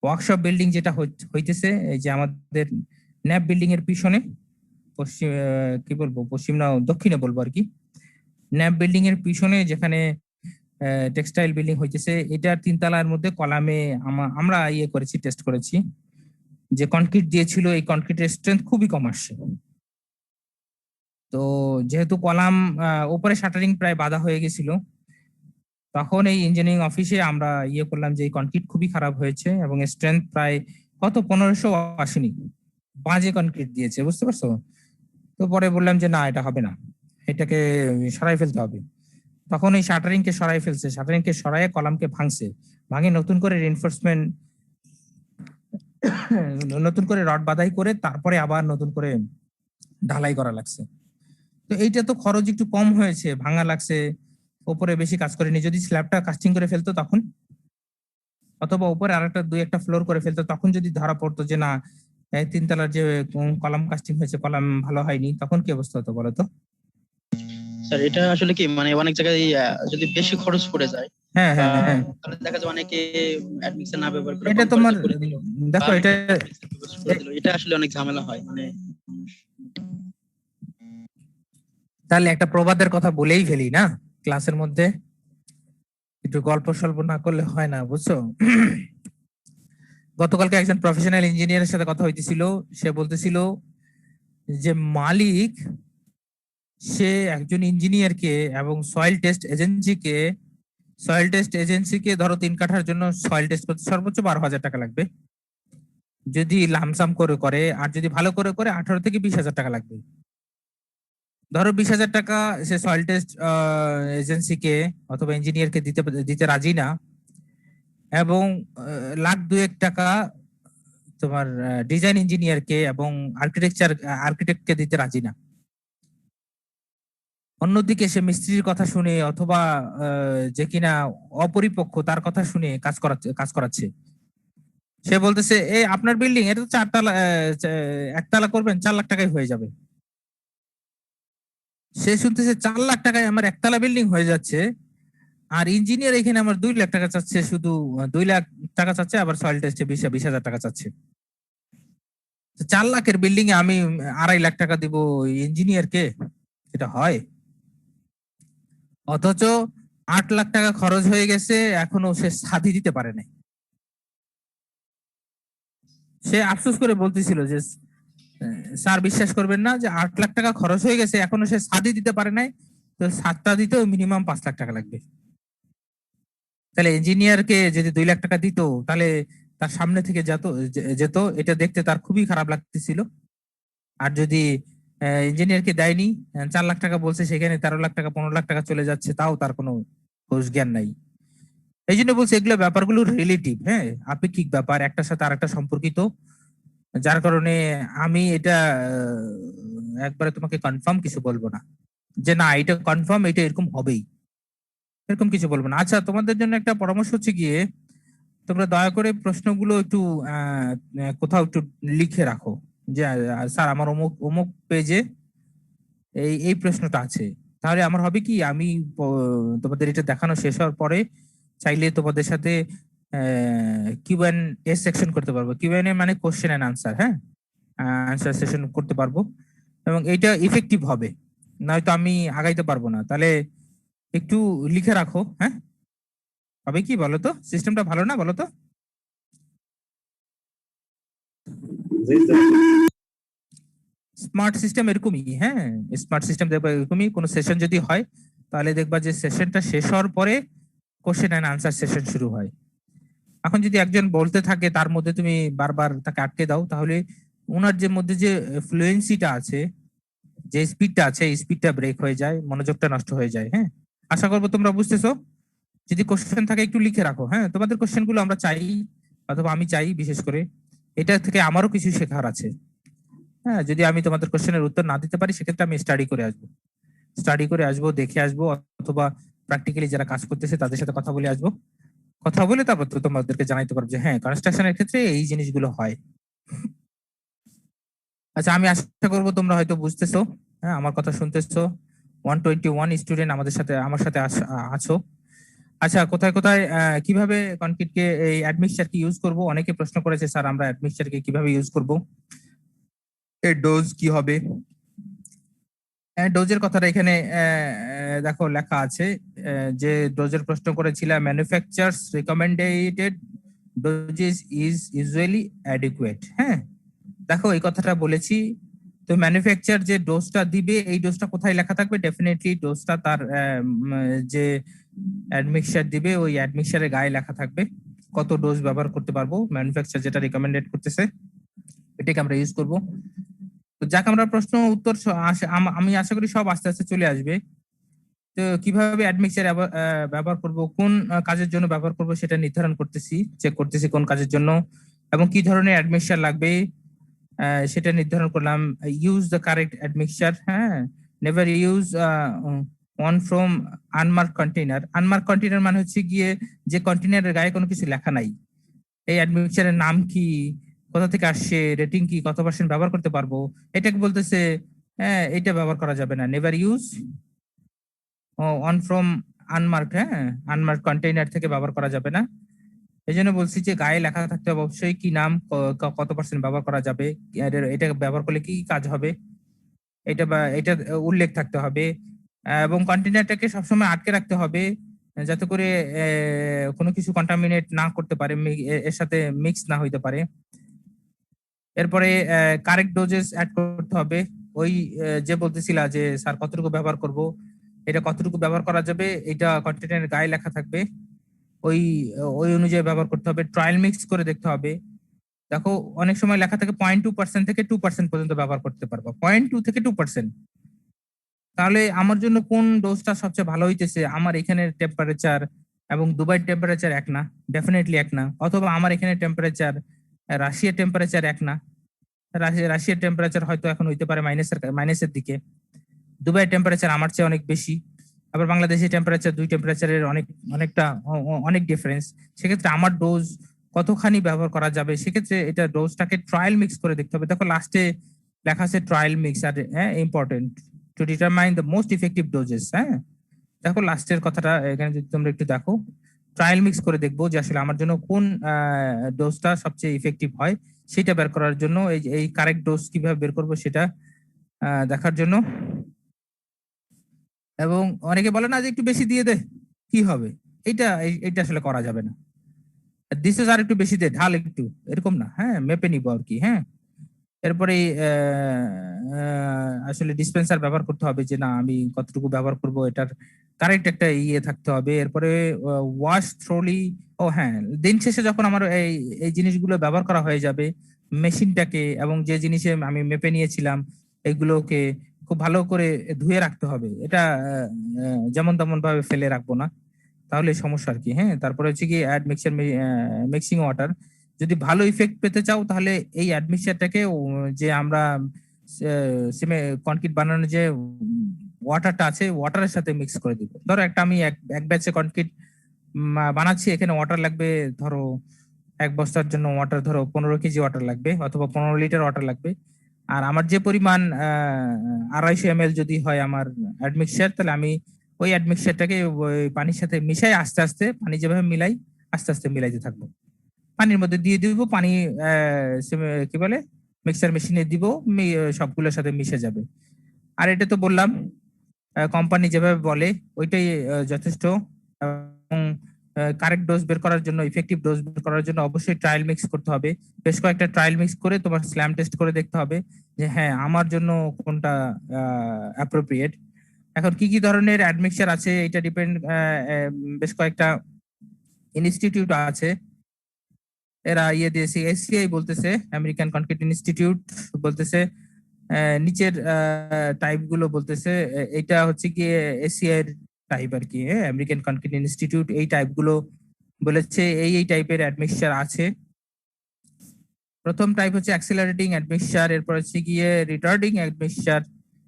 ওয়ার্কশপ বিল্ডিং যেটা হইতেছে, এই যে আমাদের ন্যাপ বিল্ডিং এর পিছনে পশ্চিম কি বলবো, পশ্চিম না দক্ষিণে বলবো আর কি, ন্যাপ বিল্ডিং এর পিছনে যেখানে টেক্সটাইল বিল্ডিং হইতেছে, এটার 3 তলার মধ্যে কলামে আমরা করেছি, টেস্ট করেছি, যে কনক্রিট দিয়েছিল এই কনক্রিটের স্ট্রেংথ খুবই কম আসছে। তো যেহেতু কলাম উপরে শাটারিং প্রায় বাধা হয়ে গেছিল, তখন এই ইঞ্জিনিয়ারিং অফিসে আমরা করলাম যে কনক্রিট খুবই খারাপ হয়েছে এবং স্ট্রেংথ প্রায় কত 1500 আসেনি, বাজে কনক্রিট দিয়েছে, বুঝতে পারছো? তো পরে বললাম যে না, এটা হবে না, এটাকে সরাই ফেলতে হবে। তখন এই শাটারিং কে সরাই ফেলছে, শাটারিং কে সরাইয়ে কলামকে ভাঙে নতুন করে রিইনফোর্সমেন্ট নতুন করে রড বাঁধাই করে তারপরে আবার নতুন করে ঢালাই করা লাগছে। তো এইটা তো খরচ একটু কম হয়েছে, ভাঙা লাগছে, উপরে বেশি কাজ করেনি। যদি স্ল্যাবটা কাস্টিং করে ফেলতো তখন, অথবা উপরে আরেকটা 2-1টা ফ্লোর করে ফেলতো, তখন যদি ধরা পড়তো যে না 3 তলার যে কলাম কাস্টিং হয়েছে কলাম ভালো হয়নি, তখন কি অবস্থা হতো বলো তো? স্যার এটা আসলে কি মানে অনেক জায়গায় যদি বেশি খরচ পড়ে যায়, হ্যাঁ হ্যাঁ হ্যাঁ, তাহলে দেখা যায় অনেকে অ্যাডমিক্সার না ব্যবহার করে এটা কম তোমার খরচে করে দিল, দেখো এটা এটা আসলে অনেক ঝামেলা হয় মানে। তাহলে একটা প্রবাদের কথা বলেই ফেলি না ক্লাসের মধ্যে, একটু গল্প স্বল্প না করলে হয় না, বুঝছো? গতকালকে একজন প্রফেশনাল ইঞ্জিনিয়ারের সাথে কথা হইতেছিল, সে বলতেছিল যে মালিক সে একজন ইঞ্জিনিয়ারকে এবং সয়েল টেস্ট এজেন্সিকে ধরো 3 কাঠার জন্য সয়েল টেস্ট করতে সর্বোচ্চ 12,000 টাকা লাগবে যদি লামসাম করে, আর যদি ভালো করে 18 থেকে 20,000 টাকা লাগবে। ধরো 20,000 টাকা সে সয়েল টেস্ট এজেন্সিকে অথবা ইঞ্জিনিয়ারকে দিতে রাজি না, এবং 1,00,000-2,1 টাকা তোমার ডিজাইন ইঞ্জিনিয়ারকে এবং আর্কিটেক্টকে দিতে রাজি না। অন্যদিকে সে মিস্ত্রির কথা শুনে অথবা যে কিনা অপরিপক্ক তার কথা শুনে কাজ করাচ্ছে। সে বলতেছে আপনার বিল্ডিং এটা তো 4 তলা, 1 তলা করবেন 4 লাখ টাকায় হয়ে যাবে। সে শুনতেছে 4 লাখ টাকায় আমার 1 তলা বিল্ডিং হয়ে যাচ্ছে, আর ইঞ্জিনিয়ার এখানে আমার 2 লাখ টাকা চাচ্ছে, শুধু 2 লাখ টাকা চাচ্ছে, আবার সয়েল টেস্টে 20,000 টাকা চাচ্ছে। 4 লাখের বিল্ডিং এ আমি 2.5 লাখ টাকা দিব ইঞ্জিনিয়ারকে, এটা হয়? অথচ 8 লাখ টাকা খরচ হয়ে গেছে, এখনো সে ছাদি দিতে পারে নাই। সে আফসোস করে বলতেছিল যে স্যার বিশ্বাস করবেন না যে 8 লাখ টাকা খরচ হয়ে গেছে, এখনো সে ছাদি দিতে পারে নাই, তো ছাদটা দিতেও মিনিমাম 5 লাখ টাকা লাগবে। তাহলে ইঞ্জিনিয়ারকে যদি 2 লাখ টাকা দিত তাহলে তার সামনে থেকে যেত, এটা দেখতে তার খুবই খারাপ লাগতেছিল। আর যদি ইঞ্জিনিয়ারকে দেয়নি, 4 লাখ টাকা বলছে, সেখানে 13 লাখ টাকা 15 লাখ টাকা চলে যাচ্ছে, তাও তার কোনো ঘোষ জ্ঞান নাই। এই জন্য বলছি এগুলো ব্যাপারগুলো রিলেটিভ, হ্যাঁ, আপেক্ষিক ব্যাপার, একটার সাথে আরেকটা সম্পর্কিত। যার কারণে আমি এটা একবারে তোমাকে কনফার্ম কিছু বলবো না যে না এটা কনফার্ম, এটা এরকম হবেই, এরকম কিছু বলবো না। আচ্ছা, তোমাদের জন্য একটা পরামর্শ হচ্ছে গিয়ে তোমরা দয়া করে প্রশ্নগুলো একটু কোথাও একটু লিখে রাখো যে স্যার আমার অমুক অমুক পেজে এই এই প্রশ্নটা আছে। তাহলে আমার হবে কি, আমি তোমাদের এটা দেখানো শেষ হওয়ার পরে চাইলে তোমাদের সাথে কিউ এন্ড এ সেকশন করতে পারবো। কিউ এন্ড এ মানে কোশ্চেন এন্ড আনসার, হ্যাঁ, আনসার সেশন করতে পারবো এবং এটা ইফেক্টিভ হবে, নয়তো আমি আগাইতে পারবো না। তাহলে একটু লিখে রাখো, হ্যাঁ, হবে কি বলো তো? সিস্টেমটা ভালো না বলো তো? স্মার্ট সিস্টেম এরকমই, হ্যাঁ, স্মার্ট সিস্টেম দেখবা এরকমই। কোনো সেশন যদি হয় তাহলে দেখবা যে সেশনটা শেষ হওয়ার পরে কোশ্চেন এন্ড আনসার সেশন শুরু হয়। এখন যদি একজন বলতে থাকে তার মধ্যে তুমি বারবার তাকে আটকে দাও, তাহলে ওনার যে মধ্যে যে ফ্লুয়েন্সিটা আছে, যে স্পিডটা আছে, এই স্পিডটা ব্রেক হয়ে যায়, মনোযোগটা নষ্ট হয়ে যায়। হ্যাঁ, আশা করবো তোমরা বুঝতেছো। যদি কোশ্চেন থাকে একটু লিখে রাখো, হ্যাঁ, তোমাদের কোশ্চেন গুলো আমরা চাই, অথবা আমি চাই বিশেষ করে। এটা থেকে আমারও কিছু শেখার আছে। হ্যাঁ, যদি আমি তোমাদের কোশ্চেনের উত্তর না দিতে পারি সেক্ষেত্রে আমি স্টাডি করে আসবো, দেখে আসবো, অথবা প্র্যাকটিক্যালি যারা কাজ করতেছে তাদের সাথে কথা বলে আসবো। কথা বলে তারপর তো তোমাদেরকে জানাইতে পারবো যে হ্যাঁ কনস্ট্রাকশনের ক্ষেত্রে এই জিনিসগুলো হয়। আচ্ছা, আমি আশা করবো তোমরা হয়তো বুঝতেছো, হ্যাঁ, আমার কথা শুনতেছো। 121 স্টুডেন্ট আমার সাথে আছো। আচ্ছা, কোথায় কোথায় কিভাবে কনক্রিটকে এই অ্যাডমিক্সচার কি ইউজ করব? অনেকে প্রশ্ন করেছে স্যার আমরা অ্যাডমিক্সচারকে কিভাবে ইউজ করব, এর ডোজ কি হবে। ডোজের কথাটা এখানে দেখো লেখা আছে, যে ডোজের প্রশ্ন করেছিলাম, manufacturers recommended doses is usually adequate. হ্যাঁ, দেখো এই কথাটা বলেছি। তো ম্যানুফ্যাকচার যে ডোজটা দিবে এই ডোজটা কোথায় লেখা থাকবে? ডেফিনেটলি ডোজটা তার যে অ্যাডমিক্সচার দিবে ওই অ্যাডমিক্সচারের গায়ে লেখা থাকবে কত ডোজ ব্যবহার করতে পারবো। ম্যানুফ্যাকচার যেটা রিকমেন্ডেড করতেছে এটাকে আমরা ইউজ করব। তো যাক, আমরা প্রশ্ন উত্তর আমি আশা করি সব আস্তে আস্তে চলে আসবে। তো কিভাবে অ্যাডমিক্সচার ব্যবহার করব, কোন কাজের জন্য ব্যবহার করব সেটা নির্ধারণ করতেছি, চেক করতেছি কোন কাজের জন্য এবং কি ধরনের অ্যাডমিক্সচার লাগবে সেটা নির্ধারণ করলাম। ইউজ দ্য কারেক্ট অ্যাডমিক্সচার, হ্যাঁ, never use one from unmark container. Unmark container মানে হচ্ছে গিয়ে যে কন্টেইনারের গায়ে কোনো কিছু লেখা নাই, এই অ্যাডমিক্সচারের নাম কি, কোথা থেকে আসছে, রেটিং কি, কত পার্সেন্ট ব্যবহার করতে পারবো, এটাকে বলতেছে, হ্যাঁ, এটা ব্যবহার করা যাবে না। Never use one from unmark, হ্যাঁ, আনমার্ক কন্টেইনার থেকে ব্যবহার করা যাবে না। এই জন্য বলছি যে গায়ে লেখা থাকতে হবে অবশ্যই কি নাম, কত পার্সেন্ট ব্যবহার করা যাবে, এটা ব্যবহার করলে কি কাজ হবে, এটা উল্লেখ থাকতে হবে। এবং কন্টেইনারটাকে সবসময় আটকে রাখতে হবে যাতে করে কোনো কিছু কন্টামিনেট না করতে পারে, এর সাথে মিক্স না হইতে পারে। এরপরে কারেক্ট ডোজেস অ্যাড করতে হবে। ওই যে বলতেছিলা যে স্যার কতটুকু ব্যবহার করব, এটা কতটুকু ব্যবহার করা যাবে এটা কন্টেইনারের গায়ে লেখা থাকবে, ওই ওই অনুযায়ী ব্যবহার করতে হবে। ট্রায়াল মিক্স করে দেখতে হবে। দেখো অনেক সময় লেখা থাকে 0.2% থেকে 2% পর্যন্ত ব্যবহার করতে পারবো, 0.2 থেকে 2%। তাহলে আমার জন্য কোন ডোজটা সবচেয়ে ভালো হইতেছে? আমার এখানের টেম্পারেচার এবং দুবাইয়ের টেম্পারেচার এক না, ডেফিনেটলি এক না। অথবা আমার এখানে টেম্পারেচার রাশিয়ার টেম্পারেচার এক না, রাশিয়ার টেম্পারেচার হয়তো এখন হইতে পারে মাইনাসের দিকে। দুবাইয়ের টেম্পারেচার আমার চেয়ে অনেক বেশি। আবার বাংলাদেশের টেম্পারেচার, দুই টেম্পারেচারের অনেক ডিফারেন্স। সেক্ষেত্রে আমার ডোজ কতখানি ব্যবহার করা যাবে, সেক্ষেত্রে এটা ডোজটাকে ট্রায়াল মিক্স করে দেখতে হবে। দেখো লাস্টে লেখা আছে ট্রায়াল মিক্স, আর important to determine the most effective doses. হ্যাঁ, দেখো লাস্টের কথাটা এখানে যদি তোমরা একটু দেখো, ট্রায়াল মিক্স করে দেখবো যে আসলে আমার জন্য কোন ডোজটা সবচেয়ে ইফেক্টিভ হয় সেটা বের করার জন্য, এই কারেক্ট ডোজ কিভাবে বের করবো সেটা দেখার জন্য। এবং অনেকে বলে না যে একটু বেশি দিয়ে দে কি হবে, এটা আসলে করা যাবে না। দিস আর একটু বেশি দে, ঢাল একটু, এরকম না, হ্যাঁ, মেপে নিবো আর কি। হ্যাঁ, এরপরে আসলে ডিসপেন্সার ব্যবহার করতে হবে যে না আমি কতটুকু ব্যবহার করব, এটার কারেক্ট একটা ইয়ে থাকতে হবে। এরপরে ওয়াশ থ্রোলি, ও হ্যাঁ, দিন শেষে যখন আমার এই জিনিসগুলো ব্যবহার করা হয়ে যাবে, মেশিনটাকে এবং যে জিনিসে আমি মেপে নিয়েছিলাম এগুলোকে খুব ভালো করে ধুয়ে রাখতে হবে। এটা যেমন তেমন ভাবে ফেলে রাখবো না। তাহলে সমস্যা আর কি। হ্যাঁ, তারপরে হচ্ছে কি অ্যাড মিক্সচার মিক্সিং ওয়াটার। যদি ভালো ইফেক্ট পেতে চাও তাহলে এই অ্যাড মিক্সচারটাকে যে আমরা কনক্রিট বানানোর যে ওয়াটারটা আছে ওয়াটারের সাথে মিক্স করে দিব। ধরো একটা আমি এক ব্যাচে কনক্রিট বানাচ্ছি, এখানে ওয়াটার লাগবে ধরো 1 বস্তার জন্য ওয়াটার ধরো 15 কেজি ওয়াটার লাগবে অথবা 15 লিটার ওয়াটার লাগবে। আর আমার যে পরিমাণ 250 ml যদি হয় আমার অ্যাডমিক্সার, তাহলে আমি ওই অ্যাডমিক্সারটাকে ওই পানির সাথে মিশাই আস্তে আস্তে, পানি যেভাবে মিলাই আস্তে আস্তে মিলাইতে থাকবো। পানির মধ্যে দিয়ে দিব, পানি কি বলে মিক্সার মেশিনে দিব, সবগুলোর সাথে মিশে যাবে। আর এটা তো বললাম কোম্পানি যেভাবে বলে ওইটাই যথেষ্ট। এবং কারেক্ট ডোজ বের করার জন্য, ইফেক্টিভ ডোজ বের করার জন্য অবশ্যই ট্রায়াল মিক্স করতে হবে। বেশ কয়েকটা ট্রায়াল মিক্স করে তোমার স্ল্যাম টেস্ট করে দেখতে হবে যে হ্যাঁ আমার জন্য কোনটা অ্যাপ্রোপ্রিয়েট। এখন কি কি ধরনের অ্যাডমিক্সার আছে এটা ডিপেন্ড, বেশ কয়েকটা ইনস্টিটিউট আছে, এরা ইয়ে দিয়েছে। এসিআই বলতেছে, আমেরিকান কনক্রিট ইনস্টিটিউট বলতেছে নিচের টাইপ গুলো বলতেছে এটা হচ্ছে কি এসিআই এর টাইপ আর কি। আমেরিকান কনক্রিট ইনস্টিটিউট এই টাইপ গুলো বলেছে এই টাইপের অ্যাডমিক্সার আছে। প্রথম টাইপ হচ্ছে অ্যাক্সেলারেটিং অ্যাডমিক্সার, এরপর হচ্ছে গিয়ে রিটার্ডিং অ্যাডমিক্সার।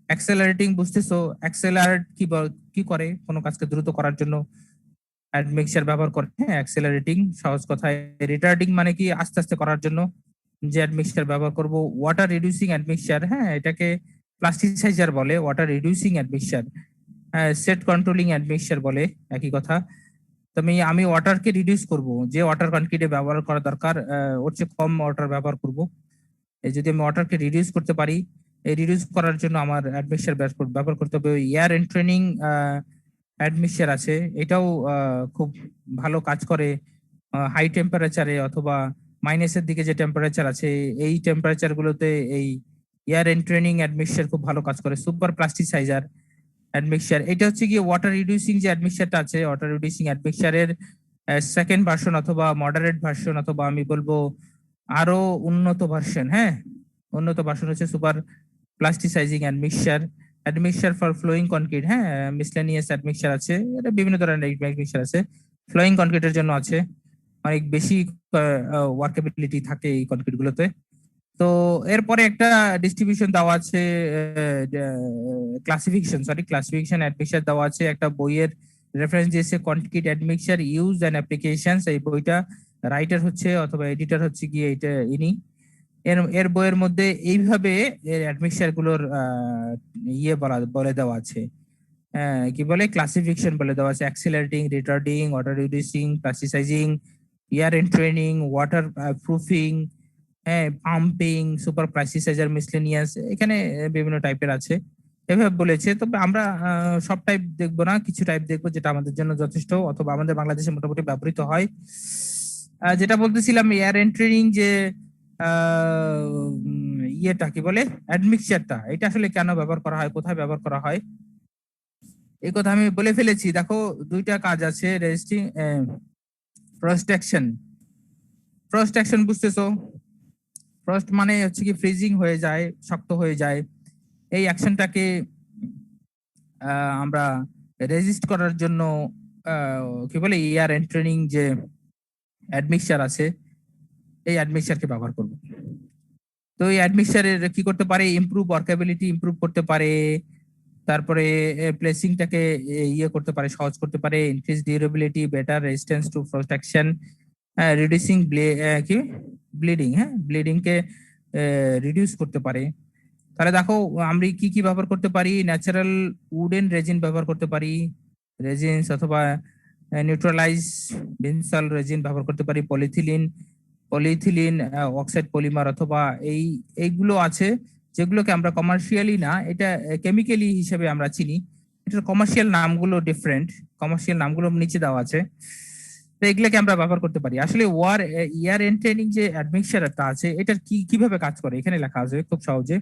অ্যাক্সেলারেটিং বুঝতেছো, অ্যাক্সেলারেট কি করে, কোনো কাজকে দ্রুত করার জন্য অ্যাডমিক্সার ব্যবহার করে। হ্যাঁ, অ্যাক্সেলারেটিং সহজ কথায়। রিটার্ডিং মানে কি আস্তে আস্তে করার জন্য যে অ্যাডমিক্সার ব্যবহার করব। ওয়াটার রিডিউসিং অ্যাডমিক্সার, হ্যাঁ এটাকে প্লাস্টিসাইজার বলে, water reducing admixture. Set controlling admixture বলে, একই কথা। তবে আমি ওয়াটারকে রিডিউস করব, যে ওয়াটার কনক্রিটে ব্যবহার করা দরকার ওর চেয়ে কম ওয়াটার ব্যবহার করব। এই যদি আমি ওয়াটারকে রিডিউস করতে পারি, এই রিডিউস করার জন্য আমার অ্যাডমিক্সার ব্যবহার করতে হবে। এয়ার এন্ট্রেনিং অ্যাডমিক্সার আছে, এটাও খুব ভালো কাজ করে হাই টেম্পারেচারে অথবা মাইনাসের দিকে যে টেম্পারেচার আছে এই টেম্পারেচার গুলোতে এই এয়ার এন্ট্রেনিং অ্যাডমিক্সার খুব ভালো কাজ করে। সুপার প্লাস্টিসাইজার অ্যাডমিক্সার, এটা হচ্ছে কি ওয়াটার রিডিউসিং যে অ্যাডমিক্সারটা আছে, ওয়াটার রিডিউসিং অ্যাডমিক্সারের সেকেন্ড ভার্সন অথবা মডারেট ভার্সন, অথবা আমি বলবো আরো উন্নত ভার্সন। হ্যাঁ, উন্নত ভার্সন হচ্ছে super plasticizing admixture. Admixture for flowing concrete, হ্যাঁ মিসলেনিয়াস অ্যাডমিক্সার আছে, এটা বিভিন্ন ধরনের অ্যাডমিক্সার আছে। ফ্লোয়িং কনক্রিটের জন্য আছে, অনেক বেশি ওয়ার্কেবিলিটি থাকে এই কনক্রিট গুলোতে। তো এরপরে একটা ডিস্ট্রিবিউশন দেওয়া আছে, ক্লাসিফিকেশন অ্যাডমিক্সার দেওয়া আছে। একটা বইয়ের রেফারেন্স দিয়েছে concrete admixture use and applications, এই বইটা রাইটার হচ্ছে অথবা এডিটর হচ্ছে গিয়ে এটা ইনি। এর বইয়ের মধ্যে এইভাবে এর অ্যাডমিক্সার গুলোর বলে দেওয়া আছে, কি বলে ক্লাসিফিকেশন বলে দেওয়া আছে। Accelerating, retarding, water reducing, plasticizing, air entraining, water proofing, হ্যাঁ পাম্পিং, সুপার প্লাস্টিসাইজার, মিসলেনিয়াস, এখানে বিভিন্ন টাইপের আছে এভাবে বলেছে। তবে আমরা সব টাইপ দেখবো না, কিছু টাইপ দেখবো যেটা আমাদের জন্য যথেষ্ট অথবা আমাদের বাংলাদেশে মোটামুটি ব্যবহৃত হয়। যেটা বলতেছিলাম এয়ার এন্ট্রেনিং যে ইয়েটা কি বলে অ্যাডমিক্সারটা, এটা আসলে কেন ব্যবহার করা হয়, কোথায় ব্যবহার করা হয়, এই কথা আমি বলে ফেলেছি। দেখো দুইটা কাজ আছে, resisting frost action. Frost action বুঝতেছো? ফ্রস্ট মানে হচ্ছে কি ফ্রিজিং হয়ে যায়, শক্ত হয়ে যায়। এই অ্যাকশনটাকে আমরা রেজিস্ট করার জন্য কি বলে এয়ার এন্ট্রেনিং যে অ্যাডমিক্সার আছে এই অ্যাডমিক্সারকে ব্যবহার করব। তো এই অ্যাডমিক্সারের কি করতে পারে, ইমপ্রুভ ওয়ার্কেবিলিটি ইমপ্রুভ করতে পারে, তারপরে প্লেসিংটাকে করতে পারে, সহজ করতে পারে, increase durability, better resistance to frost action, reducing bleeding, হ্যাঁ ব্লিডিং কে রিডিউস করতে পারে। তাহলে দেখো আমরা কি কি ব্যবহার করতে পারি, ন্যাচারাল উডেন রেজিন ব্যবহার করতে পারি, রেজিনস অথবা নিউট্রালাইজ ভিনসাল রেজিন ব্যবহার করতে পারি, পলিথিলিন অক্সাইড পলিমার, অথবা এইগুলো আছে যেগুলোকে আমরা কমার্শিয়ালি না, এটা কেমিক্যালি হিসেবে আমরা চিনি। এটার কমার্শিয়াল নামগুলো ডিফারেন্ট, কমার্শিয়াল নামগুলো নিচে দেওয়া আছে। তো এগুলোকে আমরা ব্যবহার করতে পারি। আসলে এয়ার এন্ট্রেনিং যে অ্যাডমিক্সারটা আছে এটার কিভাবে কাজ করে এখানে লেখা আছে খুব সহজে।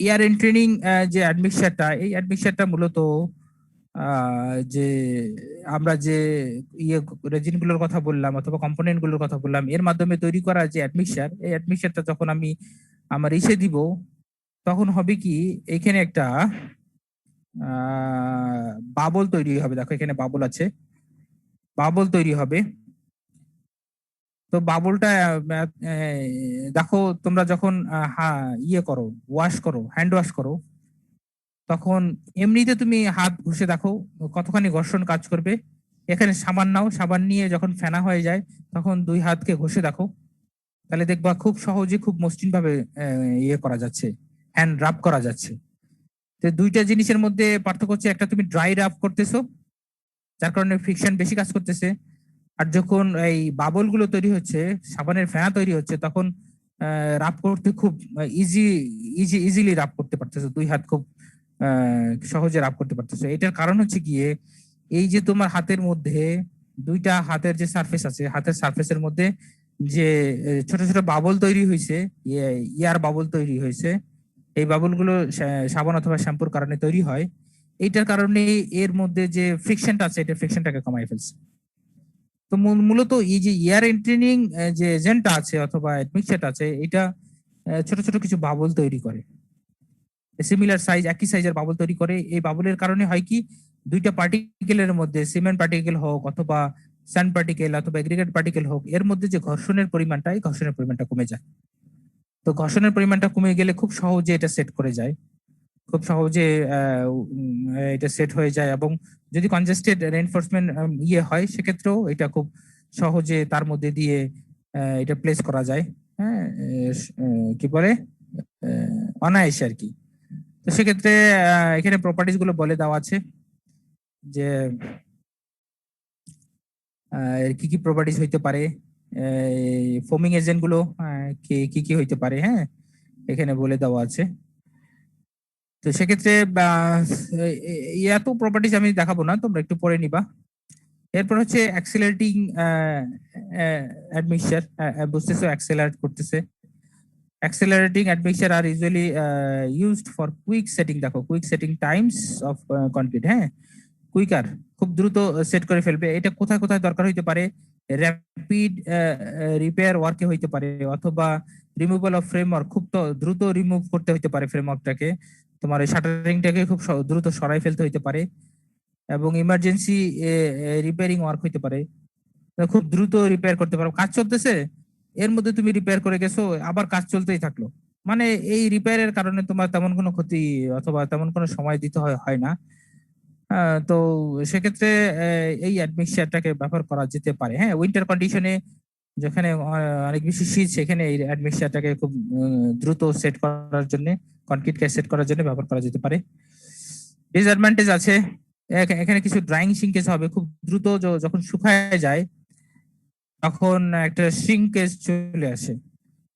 এয়ার এন্ট্রেনিং যে অ্যাডমিক্সারটা, এই অ্যাডমিক্সারটা মূলত যে আমরা যে রেজিন গুলোর কথা বললাম অথবা কম্পোনেন্ট গুলোর কথা বললাম এর মাধ্যমে তৈরি করা যে অ্যাডমিক্সার, এই অ্যাডমিক্সারটা যখন আমি আমার দিব তখন হবে কি এখানে একটা বাবল তৈরি হবে। দেখো এখানে বাবল আছে, বাবল তৈরি হবে। তো বাবলটা দেখো তোমরা যখন ইয়ে করো, ওয়াশ করো, হ্যান্ড ওয়াশ করো, তখন এমনিতে তুমি হাত ঘষে দেখো কতখানি ঘর্ষণ কাজ করবে। এখানে সাবান নাও, সাবান নিয়ে যখন ফেনা হয়ে যায় তখন দুই হাতকে ঘষে দেখো, তাহলে দেখবা খুব সহজে খুব মসৃণ ভাবে ইয়ে করা যাচ্ছে, হ্যান্ড রাব করা যাচ্ছে। তো দুইটা জিনিসের মধ্যে পার্থক্য হচ্ছে, একটা তুমি ড্রাই রাব করতেছো যার কারণে ফ্রিকশন বেশি কাজ করতেছে, আর যখন এই বাবল গুলো তৈরি হচ্ছে, সাবানের ফেনা তৈরি হচ্ছে, তখন রাব করতে খুব ইজিলি রাব করতে পারতেছো, দুই হাত খুব সহজে রাব করতে পারতেছো। এটার কারণ হচ্ছে গিয়ে এই যে তোমার হাতের মধ্যে দুইটা হাতের যে সারফেস আছে, হাতের সারফেসের মধ্যে যে ছোট ছোট বাবল তৈরি হয়েছে, ইয়ার বাবল তৈরি হয়েছে, এই বাবল গুলো সাবান অথবা শ্যাম্পুর কারণে তৈরি হয়। এইটার কারণে এর মধ্যে যে ফ্রিকশনটা আছে, এটা ফ্রিকশনটাকে কমাই ফেলছে। তো মূলত এই যে এয়ার এন্ট্রেনিং যে এজেন্টটা আছে অথবা অ্যাডমিক্সারটা আছে, এটা ছোট ছোট কিছু বাবল তৈরি করে, সিমিলার সাইজ, একই সাইজের বাবল তৈরি করে। এই বাবলের কারণে হয় কি, দুইটা পার্টিকেলের মধ্যে, সিমেন্ট পার্টিকেল হোক অথবা স্যান্ড পার্টিকেল অথবা এগ্রিগেট পার্টিকেল হোক, এর মধ্যে যে ঘর্ষণের পরিমাণটা, এই ঘর্ষণের পরিমাণটা কমে যায়। তো ঘর্ষণের পরিমাণটা কমে গেলে খুব সহজে এটা সেট করে যায়, খুব সহজে এটা সেট হয়ে যায়। এবং যদি কনজেস্টেড রেইনফোর্সমেন্ট ইয়ে হয়, সেক্ষেত্রেও এটা খুব সহজে তার মধ্যে দিয়ে এটা প্লেস করা যায়। হ্যাঁ, কি বলে, অনায়াসে আর কি। তো সেক্ষেত্রে এখানে প্রপার্টিজ গুলো বলে দেওয়া আছে যে এর কি কি প্রপার্টিজ হইতে পারে, ফোমিং এজেন্ট গুলো কি কি হইতে পারে, হ্যাঁ এখানে বলে দেওয়া আছে। তো সেক্ষেত্রে এত প্রপার্টিজ আমি দেখাবো না, তোমরা একটু পড়ে নিবা। এরপর হচ্ছে অ্যাক্সিলারেটিং অ্যাডমিক্সার, বুঝতেছো অ্যাক্সিলারেট করতেছে। Accelerating admixture are usually used for quick setting. দেখো quick setting times of concrete, হ্যাঁ কুইকার, খুব দ্রুত সেট করে ফেলবে। এটা কোথায় কোথায় দরকার হইতে পারে, র্যাপিড রিপেয়ার ওয়ার্কে হইতে পারে, অথবা রিমুভাল অফ ফ্রেমওয়ার্ক, খুব তো দ্রুত রিমুভ করতে হইতে পারে ফ্রেমওয়ার্কটাকে, তোমার এই শাটারিংটাকে খুব দ্রুত সরাই ফেলতে হইতে পারে, এবং ইমার্জেন্সি রিপেয়ারিং ওয়ার্ক হইতে পারে, খুব দ্রুত রিপেয়ার করতে পারো। কাজ চলতেছে, এর মধ্যে তুমি রিপেয়ার করে গেছো, আবার কাজ চলতেই থাকলো, মানে এই রিপেয়ারের কারণে তোমার তেমন কোনো ক্ষতি অথবা তেমন কোনো সময় দিতে হয় না। তো সেক্ষেত্রে এই অ্যাডমিক্সারটাকে ব্যবহার করা যেতে পারে। হ্যাঁ, উইন্টার কন্ডিশনে যেখানে অনেক বেশি শীত, সেখানে এই অ্যাডমিক্সারটাকে খুব দ্রুত সেট করার জন্য, কনক্রিটকে সেট করার জন্য ব্যবহার করা যেতে পারে। ডিসঅ্যাডভান্টেজ আছে, এখানে কিছু ড্রাইং সিঙ্কেজ হবে, খুব দ্রুত যখন শুকায় যায় তখন একটা শ্রিঙ্কেজ চলে আসে।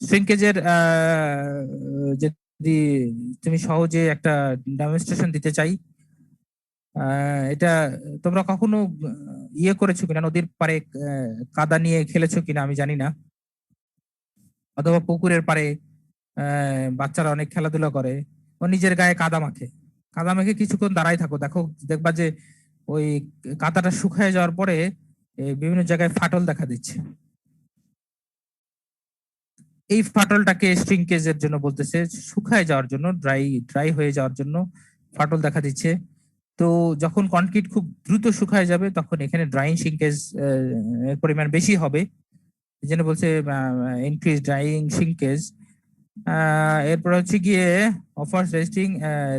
শ্রিঙ্কেজের যদি তুমি সহজে একটা ডেমনস্ট্রেশন দিতে চাই, এটা তোমরা কখনো ইয়ে করেছো কিনা, নদীর পাড়ে কাদা নিয়ে খেলেছো কিনা আমি জানি না, অথবা পুকুরের পাড়ে বাচ্চারা অনেক খেলাধুলা করে, ও নিজের গায়ে কাদা মাখে, কাদা মেখে কিছুক্ষণ দাঁড়াই থাকো, দেখো দেখবা যে ওই কাদাটা শুকায় যাওয়ার পরে বিভিন্ন জায়গায় ফাটল দেখা দিচ্ছে। এই ফাটলটাকে শ্রিঙ্কেজের জন্য বলতেছে, শুকায় যাওয়ার জন্য, ড্রাই হয়ে যাওয়ার জন্য ফাটল দেখা দিচ্ছে। তো যখন কনক্রিট খুব দ্রুত শুকায় যাবে, তখন এখানে ড্রাইং সিঙ্কেজ এর পরিমাণ বেশি হবে, এই জন্য বলছে ইনক্রিজ ড্রাইং সিঙ্কেজ। এরপর হচ্ছে গিয়ে offers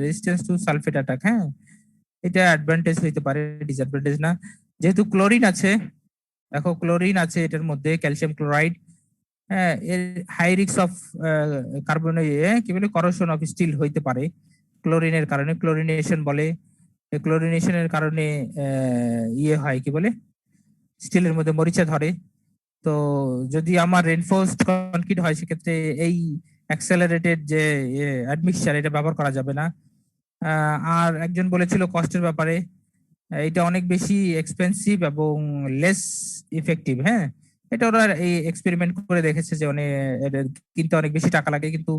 resistance to sulphate attack. হ্যাঁ, এটা অ্যাডভান্টেজ হইতে পারে, ডিসঅ্যাডভান্টেজ না। যেহেতু ক্লোরিন আছে, দেখো ক্লোরিন আছে এটার মধ্যে, ক্যালসিয়াম ক্লোরাইড, হ্যাঁ এর হাই রিস্ক অফ কার্বন কি বলে, করোশন অফ স্টিল হইতে পারে ক্লোরিনের কারণে, ক্লোরিনেশন বলে। ক্লোরিনেশনের কারণে ইয়ে হয় কি বলে, স্টিলের মধ্যে মরিচা ধরে। তো যদি আমার রেনফোর্সড কনক্রিট হয়, সেক্ষেত্রে এই অ্যাক্সেলারেটেড যে অ্যাডমিক্সার, এটা ব্যবহার করা যাবে না। আর একজন বলেছিল কস্টের ব্যাপারে, এটা অনেক বেশি এক্সপেন্সিভ এবং লেস ইফেক্টিভ। হ্যাঁ, এটা ওরা এই এক্সপেরিমেন্ট করে দেখেছে যে অনেক কিনতে অনেক বেশি টাকা লাগে, কিন্তু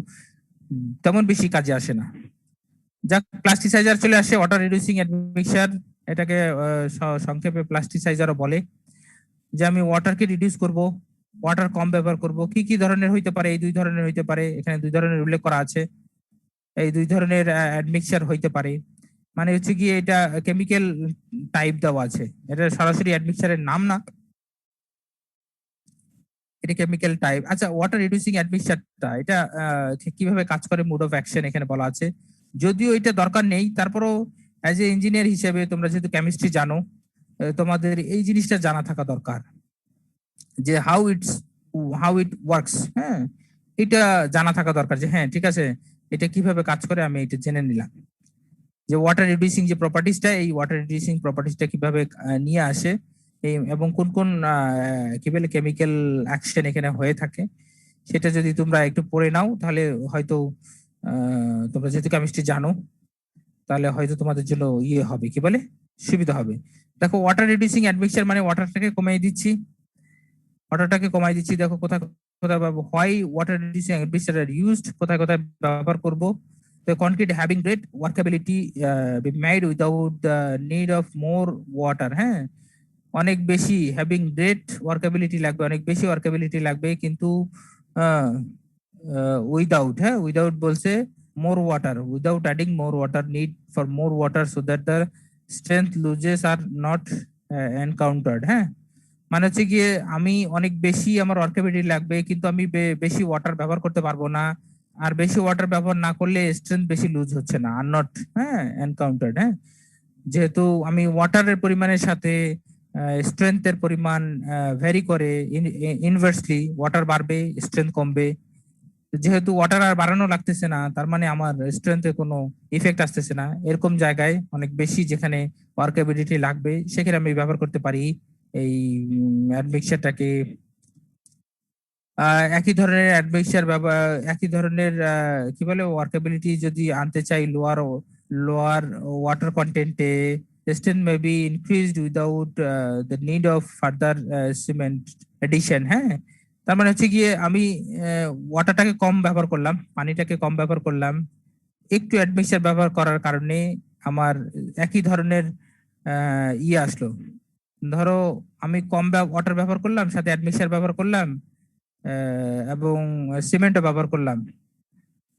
তেমন বেশি কাজে আসে না। যাক, প্লাস্টিসাইজার চলে আসে, ওয়াটার রিডিউসিং অ্যাডমিক্সার, এটাকে সংক্ষেপে প্লাস্টিসাইজারও বলে। যে আমি ওয়াটারকে রিডিউস করব, ওয়াটার কম ব্যবহার করব। কি কি ধরনের হইতে পারে, এই দুই ধরনের হইতে পারে, এখানে দুই ধরনের উল্লেখ করা আছে। এই দুই ধরনের অ্যাডমিক্সার হইতে পারে। মানে হচ্ছে কি এটা কেমিক্যাল টাইপ দেওয়া আছে, এটা সরাসরি অ্যাডমিক্সারের নাম না, এটা কেমিক্যাল টাইপ। আচ্ছা, ওয়াটার রিডিউসিং অ্যাডমিক্সারটা এটা কিভাবে কাজ করে, মোড অফ অ্যাকশন এখানে বলা আছে। যদিও এটা দরকার নেই, তারপরও অ্যাজ এ ইঞ্জিনিয়ার হিসেবে তোমরা যেহেতু কেমিস্ট্রি জানো, তোমাদের এই জিনিসটা জানা থাকা দরকার যে হাউ ইট ওয়ার্কস। হ্যাঁ, এটা জানা থাকা দরকার যে হ্যাঁ ঠিক আছে, এটা কিভাবে কাজ করে আমি এটা জেনে নিলাম। যে ওয়াটার রিডিউসিং যে প্রপার্টিসটা, এই ওয়াটার রিডিউসিং প্রপার্টিসটা কিভাবে নিয়ে আসে, এবং কোন কোন কি বলে কেমিক্যাল অ্যাকশন এখানে হয়ে থাকে, সেটা যদি তোমরা একটু পড়ে নাও তাহলে হয়তো তোমরা যেহেতু কেমিস্ট্রি জানো তাহলে হয়তো তোমাদের জন্য ইয়ে হবে, কি বলে, সুবিধা হবে। দেখো, ওয়াটার রিডিউসিং অ্যাডমিক্সার মানে ওয়াটারটাকে কমিয়ে দিচ্ছি, দেখো কোথায় কোথায় why water reducing admixture are used, কোথায় কোথায় ব্যবহার করব। The concrete having great workability be made without the need of more water। হ্যাঁ, অনেক বেশি হ্যাভিং গ্রেট ওয়ার্কেবিলিটি লাগবে, অনেক বেশি ওয়ার্কেবিলিটি লাগবে, কিন্তু উইদাউট বলছে মোর water, without adding more water, need for more water so that the strength loses are not encountered. হ্যাঁ, মানে হচ্ছে গিয়ে আমি অনেক বেশি আমার ওয়ার্কেবিলিটি লাগবে, কিন্তু আমি বেশি ওয়াটার ব্যবহার করতে পারবো না, আর বেশি ওয়াটার ব্যবহার না করলে স্ট্রেংথ বেশি লুজ হচ্ছে না, আর নট এনকাউন্টার্ড। হ্যাঁ, যেহেতু আমি ওয়াটারের পরিমাণের সাথে স্ট্রেংথের পরিমাণ ভ্যারি করে, ইনভার্সলি ওয়াটার বাড়বে স্ট্রেংথ কমবে। যেহেতু ওয়াটার আর বাড়ানো লাগতেছে না, তার মানে আমার স্ট্রেংথে কোনো ইফেক্ট আসতেছে না, এরকম জায়গায় অনেক বেশি যেখানে ওয়ার্কেবিলিটি লাগবে সেখানে আমি ব্যবহার করতে পারি এই অ্যাডমিক্সারটাকে। একই ধরনের অ্যাডমিক্সার একই ধরনের কি বলে ওয়ার্কেবিলিটি যদি আনতে চাই লোয়ার ওয়াটার কন্টেন্টে, strength may be increased without the need of further cement addition। হ্যাঁ, তার মানে হচ্ছে গিয়ে আমি ওয়াটারটাকে কম ব্যবহার করলাম, পানিটাকে কম ব্যবহার করলাম, একটু অ্যাডমিক্সার ব্যবহার করার কারণে আমার একই ধরনের ইয়ে আসলো। ধরো আমি কম ওয়াটার ব্যবহার করলাম, সাথে অ্যাডমিক্সার ব্যবহার করলাম, এবং সিমেন্টও ব্যবহার করলাম,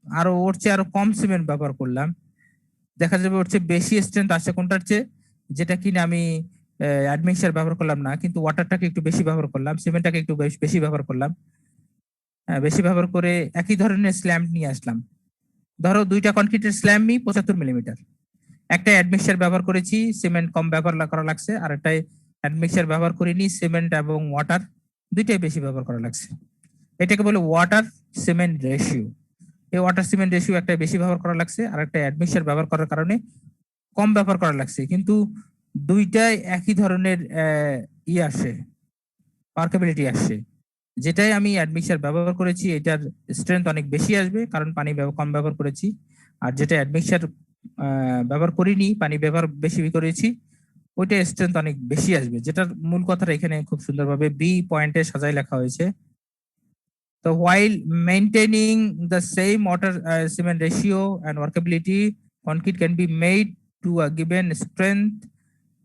আরো ওর চেয়ে আরো কম সিমেন্ট ব্যবহার করলাম, দেখা যাবে ওর চেয়ে বেশি স্ট্রেংথ আসছে কোনটার চেয়ে, যেটা কিনা আমি অ্যাডমিক্সার ব্যবহার করলাম না, কিন্তু ওয়াটারটাকে একটু বেশি ব্যবহার করলাম, সিমেন্টটাকে একটু বেশি ব্যবহার করলাম, বেশি ব্যবহার করে একই ধরনের স্ল্যাম নিয়ে আসলাম। ধরো দুইটা কনক্রিটের স্ল্যামই 75 মিলিমিটার, একটা অ্যাডমিক্সার ব্যবহার করেছি, সিমেন্ট কম ব্যবহার করা লাগছে, আর একটা অ্যাডমিক্সার ব্যবহার করিনি, সিমেন্ট এবং ওয়াটার দুইটাই বেশি ব্যবহার করা লাগছে। এটাকে বলে ওয়াটার সিমেন্ট রেশিও। এই ওয়াটার সিমেন্ট রেশিও একটা বেশি ব্যবহার করা লাগছে, আর একটা অ্যাডমিক্সার ব্যবহার করার কারণে কম ব্যবহার করা লাগছে, কিন্তু দুইটাই একই ধরনের আসে, ওয়ার্কেবিলিটি আসে। যেটাই আমি অ্যাডমিক্সার ব্যবহার করেছি এটার স্ট্রেংথ অনেক বেশি আসবে, কারণ পানি কম ব্যবহার করেছি, আর যেটা অ্যাডমিক্সার ব্যবহার করিনি, পানি ব্যবহার বেশি করেছি, ওইটা স্ট্রেংথ অনেক বেশি আসবে। যেটার মূল কথাটা এখানে খুব সুন্দরভাবে বি পয়েন্টে সাজায় লেখা হয়েছে। So while maintaining the same water cement ratio and workability, concrete can be made to a given strength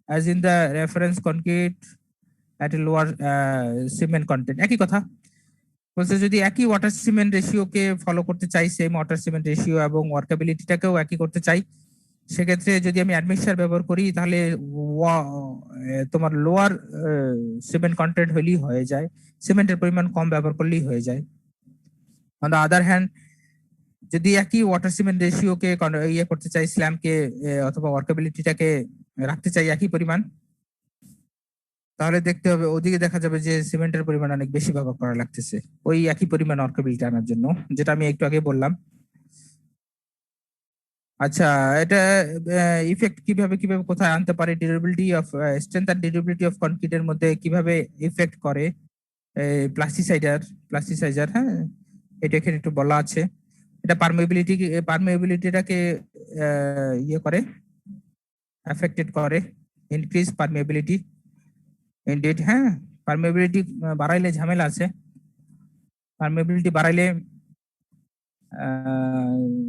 as in the reference concrete at a lower cement content। একই কথা বলছে, যদি একই ওয়াটার সিমেন্ট রেশিওকে ফলো করতে চাই, same water cement ratio এবং ওয়ার্কেবিলিটিটাকেও একই করতে চাই, সেক্ষেত্রে যদি আমি অ্যাডমিক্সার ব্যবহার করি তাহলে তোমার লোয়ার সিমেন্ট কন্টেন্ট হলেই হয়ে যায়, সিমেন্টের পরিমাণ কম ব্যবহার করলেই হয়ে যায়। অন দ্য আদার হ্যান্ড, যদি একই ওয়াটার সিমেন্ট রেশিওকে ইয়ে করতে চাই, স্ল্যামকে অথবা ওয়ার্কেবিলিটিটাকে রাখতে চাই একই পরিমাণ, তাহলে দেখতে হবে ওদিকে দেখা যাবে যে সিমেন্টের পরিমাণ অনেক বেশি ব্যবহার করা লাগতেছে ওই একই পরিমাণ ওয়ার্কেবিলিটি আনার জন্য, যেটা আমি একটু আগে বললাম। আচ্ছা, এটা ইফেক্ট কিভাবে কোথায় আনতে পারে, ডিউরেবিলিটি অফ স্ট্রেংথ আর ডিউরেবিলিটি অফ কনক্রিটের মধ্যে কিভাবে ইফেক্ট করে প্লাস্টিসাইজার। হ্যাঁ, এটা এখানে একটু বলা আছে। এটা পারমেবিলিটিটাকে ইয়ে করে, এফেক্টেড করে, ইনক্রিজ পারমেবিলিটি ইনডিড। হ্যাঁ, পারমেবিলিটি বাড়াইলে ঝামেলা আছে, পারমেবিলিটি বাড়াইলে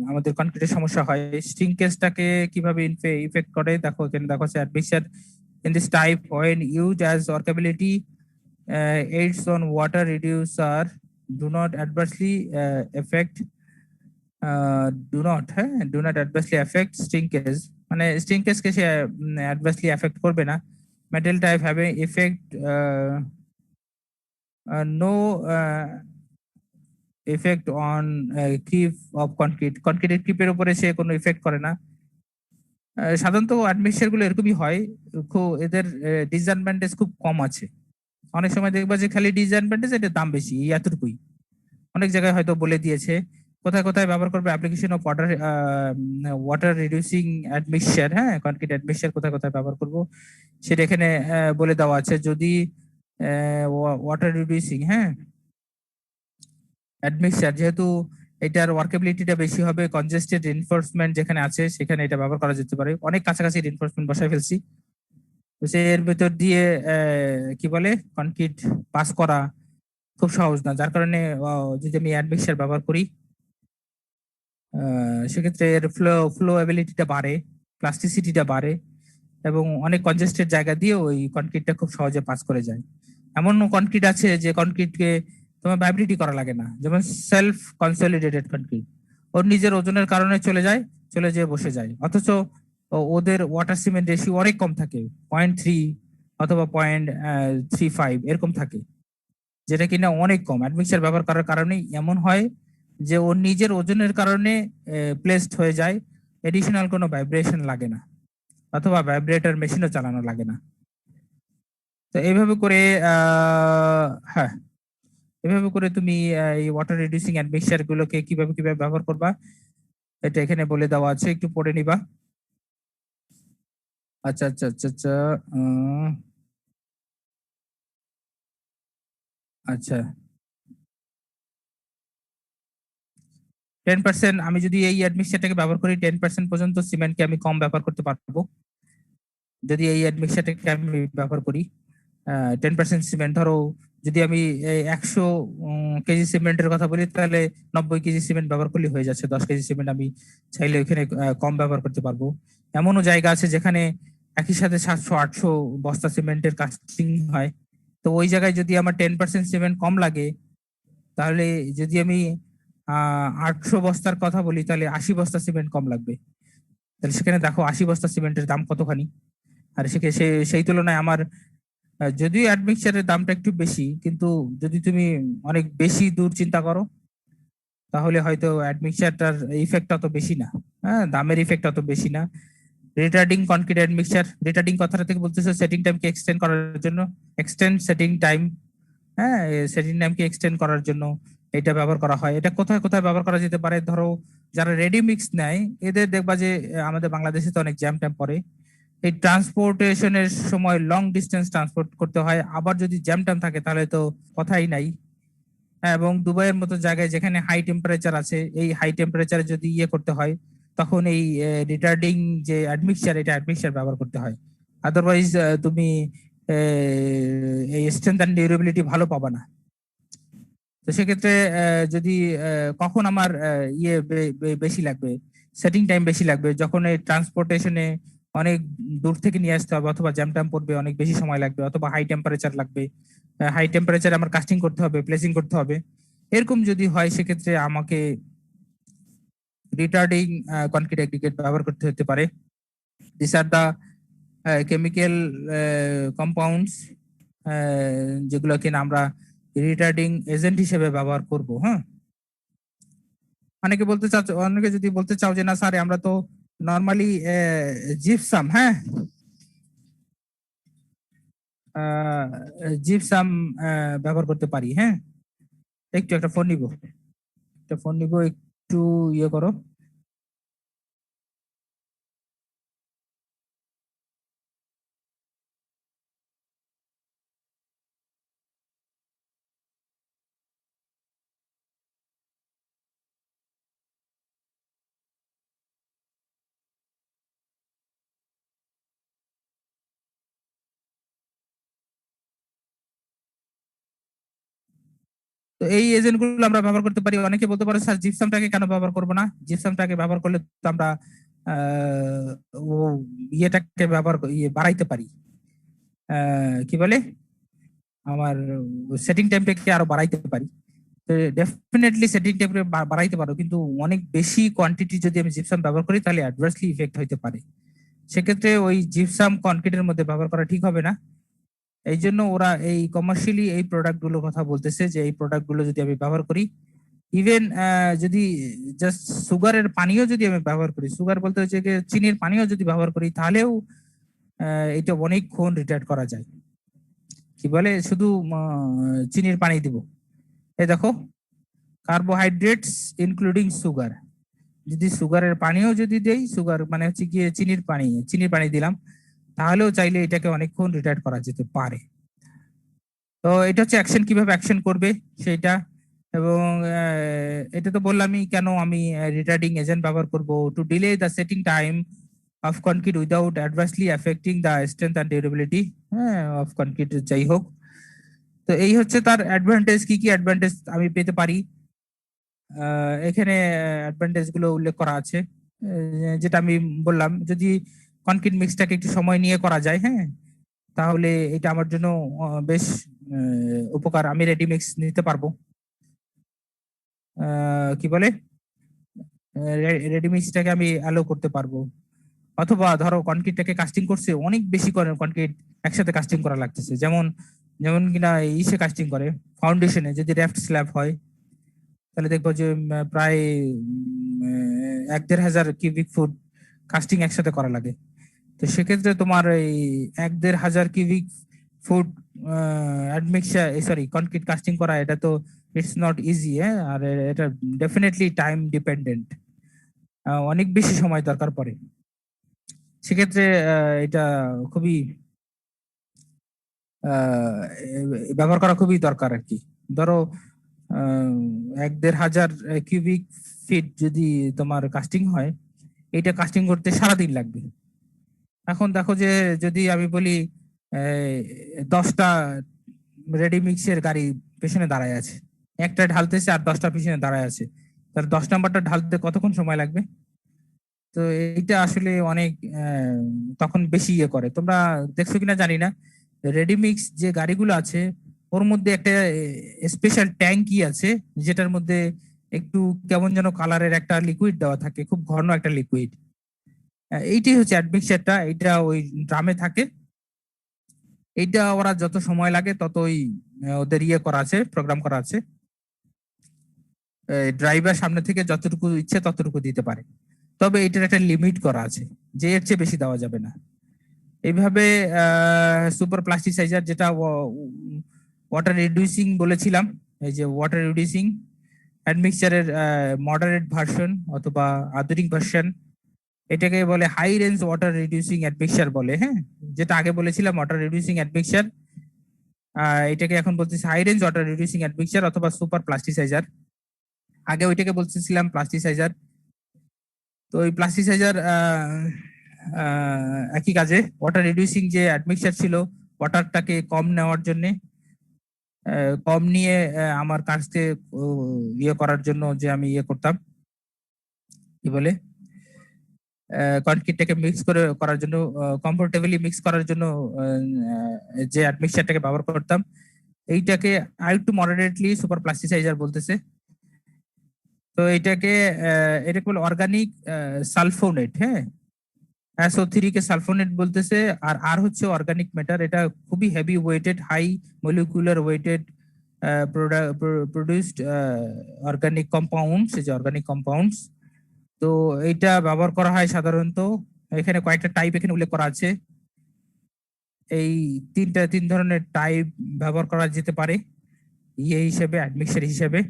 আমাদের কনক্রিটের সমস্যা হয়। শ্রিঙ্কেজটাকে কিভাবে ইফেক্ট করে দেখো, এখানে দেখো admixture in this type when used as workability aids on water reducer do not adversely affect shrinkage। মানে স্ট্রিংকেসকে সে অ্যাডভার্সলি এফেক্ট করবে না। Metal type have effect no effect on creep of concrete, কনক্রিটের ক্রিপের উপরে সে কোনো ইফেক্ট করে না। সাধারণত অ্যাডমিক্সার গুলো এরকমই হয়, খুব এদের ডিসঅ্যাডভান্টেজ খুব কম আছে। অনেক সময় দেখবা যে খালি ডিসঅ্যাডভান্টেজ, এটার দাম বেশি, এই এতটুকুই। অনেক জায়গায় হয়তো বলে দিয়েছে কোথায় কোথায় ব্যবহার করবে, application of water reducing admixture, হ্যাঁ কনক্রিট অ্যাডমিক্সার কোথায় কোথায় ব্যবহার করব সেটা এখানে বলে দেওয়া আছে। যদি ওয়াটার রিডিউসিং, হ্যাঁ অ্যাডমিক্সার, যেহেতু এটার ওয়ার্কেবিলিটিটা বেশি হবে, কনজেস্টেড রিনফোর্সমেন্ট যেখানে আছে সেখানে এটা ব্যবহার করা যেতে পারে। অনেক কাছাকাছি রিনফোর্সমেন্ট বসায় ফেলছি, তো সে এর ভেতর দিয়ে কি বলে কনক্রিট পাস করা খুব সহজ না, যার কারণে যদি আমি অ্যাডমিক্সার ব্যবহার করি সেক্ষেত্রে এর ফ্লো এবিলিটিটা বাড়ে, প্লাস্টিসিটিটা বাড়ে, এবং অনেক কনজেস্টেড জায়গা দিয়ে ওই কনক্রিটটা খুব সহজে পাস করে যায়। এমন কনক্রিট আছে যে কনক্রিটকে তোমার ভাইব্রেটই করা লাগে না, যেমন সেলফ কনসলিডেটেড কনক্রিট, ওর নিজের ওজনের কারণে চলে যেয়ে বসে যায়, অথচ ওদের ওয়াটার সিমেন্ট রেশিও অনেক কম থাকে, 0.3 অথবা 0.35 এরকম থাকে, যেটা কিনা অনেক কম। অ্যাডমিক্সার ব্যবহার করার কারণেই এমন হয় যে ওর নিজের ওজনের কারণে প্লেসড হয়ে যায়, এডিশনাল কোনো ভাইব্রেশন লাগে না, অথবা ভাইব্রেটর মেশিনও চালানো লাগে না। তো এইভাবে করে হ্যাঁ, এভাবে করে তুমি এই ওয়াটার রিডিউসিং অ্যাডমিক্সার গুলোকে কিভাবে কিভাবে ব্যবহার করবা এটা এখানে বলে দেওয়া আছে, একটু পড়ে নিবা। আচ্ছা আচ্ছা আচ্ছা আচ্ছা আচ্ছা 10%, আমি যদি এই অ্যাডমিক্সারটাকে ব্যবহার করি 10% পর্যন্ত সিমেন্টকে আমি কম ব্যবহার করতে পারবো। যদি এই অ্যাডমিক্সারটাকে আমি ব্যবহার করি 10% সিমেন্ট, ধরো যদি আমি 100 কেজি সিমেন্টের কথা বলি, তাহলে 90 কেজি সিমেন্ট ব্যবহার করলে হয়ে যাচ্ছে। 10 কেজি সিমেন্ট আমি চাইলে ওইখানে কম ব্যবহার করতে পারবো। এমনও জায়গা আছে যেখানে একই সাথে 700-800 বস্তা সিমেন্টের কাস্টিং হয়, তো ওই জায়গায় যদি আমার 10% সিমেন্ট কম লাগে, তাহলে যদি আমি 800 বস্তার কথা বলি, তাহলে 80 বস্তা সিমেন্ট কম লাগবে। তাহলে সেখানে দেখো 80 বস্তা সিমেন্টের দাম কতখানি। আর সেই তুলনায় আমার যদিও অ্যাডমিক্সারের দামটা একটু বেশি, কিন্তু যদি তুমি অনেক বেশি দূর চিন্তা করো, তাহলে হয়তো অ্যাডমিক্সারটার ইফেক্ট অত বেশি না, হ্যাঁ দামের ইফেক্ট অত বেশি না। রিটার্ডিং কনক্রিট অ্যাডমিক্সার, রিটার্ডিং কথাটা থেকে বলতেছে সেটিং টাইমকে এক্সটেন্ড করার জন্য, সেটিং টাইম, হ্যাঁ সেটিং টাইমকে এক্সটেন্ড করার জন্য এটা ব্যবহার করা হয়। এটা কোথায় কোথায় ব্যবহার করা যেতে পারে, ধরো যারা রেডি মিক্স নেয় এদের দেখবা যে আমাদের বাংলাদেশে তো অনেক জ্যাম ট্যাম পড়ে, এই ট্রান্সপোর্টেশনের সময় লং ডিস্টেন্স ট্রান্সপোর্ট করতে হয়, আবার যদি জ্যাম ট্যাম থাকে তাহলে তো কথাই নাই। এবং দুবাইয়ের মতো জায়গায় যেখানে হাই টেম্পারেচার আছে, এই হাই টেম্পারেচারে যদি করতে হয়, তখন এই রিটার্ডিং যে অ্যাডমিক্সার, এটা অ্যাডমিক্সার ব্যবহার করতে হয়। আদারওয়াইজ তুমি এই স্ট্রেংথ অ্যান্ড ডিউরেবিলিটি ভালো পাবা না। তো সেক্ষেত্রে যদি কখন আমার বেশি লাগবে, সেটিং টাইম বেশি লাগবে, যখন এই ট্রান্সপোর্টেশনে অনেক দূর থেকে নিয়ে আসতে হবে, অথবা জ্যাম ট্যাম পড়বে, অনেক বেশি সময় লাগবে, অথবা হাই টেম্পারেচার লাগবে, হাই টেম্পারেচারে আমার কাস্টিং করতে হবে, প্লেসিং করতে হবে, এরকম যদি হয় সেক্ষেত্রে আমাকে রিটার্ডিং কনক্রিট অ্যাগ্রিগেট ব্যবহার করতে হতে পারে। This are the chemical compounds যেগুলো কিনা আমরা রিটার্ডিং এজেন্ট হিসেবে ব্যবহার করব। হ্যাঁ, অনেকে যদি বলতে চাও যে না স্যার আমরা তো নর্মালি জিপসাম, হ্যাঁ জিপসাম ব্যবহার করতে পারি। হ্যাঁ, একটা ফোন নিব, একটু করো। তো এই এজেন্ট গুলো আমরা ব্যবহার করতে পারি। অনেকে বলতে পারে স্যার জিপসামটাকে কেন ব্যবহার করবো না, জিপসামটাকে ব্যবহার করলে তো আমরা ও ইয়েটাকে ব্যবহার বাড়াইতে পারি, কি বলে আমার সেটিং টাইমটাকে আরো বাড়াইতে পারি। ডেফিনেটলি সেটিং টাইম বাড়াইতে পারো, কিন্তু অনেক বেশি কোয়ান্টিটি যদি আমি জিপসাম ব্যবহার করি তাহলে অ্যাডভার্সলি ইফেক্ট হইতে পারে। সেক্ষেত্রে ওই জিপসাম কনক্রিটের মধ্যে ব্যবহার করা ঠিক হবে না। এই জন্য ওরা এই কমার্শিয়ালি এই প্রোডাক্ট গুলো কথা বলতেছে যে এই প্রোডাক্ট গুলো যদি আমি ব্যবহার করি, ইভেন যদি জাস্ট সুগারের পানীয় যদি আমি ব্যবহার করি, সুগার বলতে হচ্ছে যে চিনির পানীয় যদি ব্যবহার করি, তাহলেও এটা অনেকক্ষণ রিটায়ার করা যায়। কি বলে শুধু চিনির পানি দিব, এই দেখো কার্বোহাইড্রেটস ইনক্লুডিং সুগার, যদি সুগারের পানিও যদি দেই, সুগার মানে হচ্ছে গিয়ে চিনির পানি দিলাম, তাহলেও চাইলে এটাকে অনেকক্ষণ রিটায়ার করা যেতে পারে। তো এটা হচ্ছে অ্যাকশন, কিভাবে অ্যাকশন করবে সেটা। এবং এটা তো বললামই কেন আমি রিটার্ডিং এজেন্ট ব্যবহার করব, two delay the setting time of concrete without adversely affecting the strength and durability of concrete, যাই হোক। তো এই হচ্ছে তার অ্যাডভান্টেজ। কি কি অ্যাডভান্টেজ আমি পেতে পারি, এখানে অ্যাডভান্টেজ গুলো উল্লেখ করা আছে। যেটা আমি বললাম, যদি কনক্রিট মিক্সটাকে একটু সময় নিয়ে করা যায়, হ্যাঁ, তাহলে এটা আমার জন্য বেশ উপকার। আমি রেডি মিক্স নিতে পারবো, কি বলে রেডি মিক্সটাকে আমি অ্যালো করতে পারবো। অথবা ধরো কনক্রিটটাকে কাস্টিং করছে, অনেক বেশি করে কনক্রিট একসাথে কাস্টিং করা লাগতেছে, যেমন যেমন কিনা ইসে কাস্টিং করে ফাউন্ডেশনে, যদি র্যাফট স্ল্যাব হয় তাহলে দেখবো যে প্রায় 1-1.5 হাজার কিউবিক ফুট কাস্টিং একসাথে করা লাগে। তো সেক্ষেত্রে তোমার এই 1-1.5 হাজার cubic foot admixture, sorry concrete casting করা, এটা তো ইটস নট ইজি। হ্যাঁ, আর এটা ডেফিনেটলি টাইম ডিপেন্ডেন্ট, অনেক বেশি সময় দরকার পড়ে। সেক্ষেত্রে এটা খুবই ব্যবহার করা খুবই দরকার আর কি। ধরো 1-1.5 হাজার কিউবিক ফিট যদি তোমার কাস্টিং হয়, এটা কাস্টিং করতে সারাদিন লাগবে। এখন দেখো যে যদি আমি বলি 10টা রেডি মিক্সের গাড়ি পেছনে দাঁড়ায় আছে, একটা ঢালতেছে আর 10টা পিছনে দাঁড়ায় আছে, তার 10 নাম্বারটা ঢালতে কতক্ষণ সময় লাগবে? তো এইটা আসলে অনেক তখন বেশি ইয়ে করে। তোমরা দেখছো কিনা জানি না, রেডিমিক্স যে গাড়িগুলো আছে ওর মধ্যে একটা স্পেশাল ট্যাঙ্কি আছে, যেটার মধ্যে একটু কেমন যেন কালারের একটা লিকুইড দেওয়া থাকে, খুব ঘন একটা লিকুইড। এইটাই হচ্ছে অ্যাডমিক্সারটা, এটা ওই ড্রামে থাকে। এইটা ওরা যত সময় লাগে ততই ওদের ইয়ে করা আছে, প্রোগ্রাম করা আছে, ড্রাইভার সামনে থেকে যতটুকু ইচ্ছে ততটুকু দিতে পারে। তবে এটার একটা লিমিট করা আছে যে এর চেয়ে বেশি দেওয়া যাবে না। এইভাবে সুপার প্লাস্টিসাইজার, যেটা ওয়াটার রিডিউসিং বলেছিলাম, এই যে ওয়াটার রিডিউসিং অ্যাডমিক্সারের মডারেট ভার্সন অথবা আধুনিক ভার্সন, এটাকে বলে high range water reducing admixture বলে। হ্যাঁ, যেটা আগে বলেছিলাম ওয়াটার রিডিউসিং অ্যাডমিক্সার, এটাকে এখন বলতেছি high range water reducing admixture অথবা সুপার প্লাস্টিসাইজার। আগে ওইটাকে বলতেছিলাম প্লাস্টিসাইজার। তো ওই প্লাস্টিসাইজার একই কাজে, ওয়াটার রিডিউসিং যে অ্যাডমিক্সার ছিল, ওয়াটারটাকে কম নেওয়ার জন্য, কম নিয়ে আমার কাজকে ইয়ে করার জন্য, যে আমি ইয়ে করতাম কি বলে কনক্রিটটাকে মিক্স করার জন্য, কমফোর্টেবলি মিক্স করার জন্য যে অ্যাডমিক্সারটাকে ব্যবহার করতাম, এইটাকে আরেকটু মডারেটলি সুপার প্লাস্টিসাইজার বলতেছে। তো এটাকে বলে অর্গানিক সালফোনেট। হ্যাঁ, SO3 কে সালফোনেট বলতেছে, আর হচ্ছে অর্গানিক ম্যাটার। এটা খুবই heavy weighted, high molecular weighted produced organic compounds, এই যে অর্গানিক কম্পাউন্ডস। তো এইটা ব্যবহার করা হয় সাধারণত, এখানে কয়েকটা টাইপ এখানে উল্লেখ করা আছে। এই তিন ধরনের টাইপ ব্যবহার করা যেতে পারে ইয়ে হিসেবে, অ্যাডমিক্সার হিসেবে।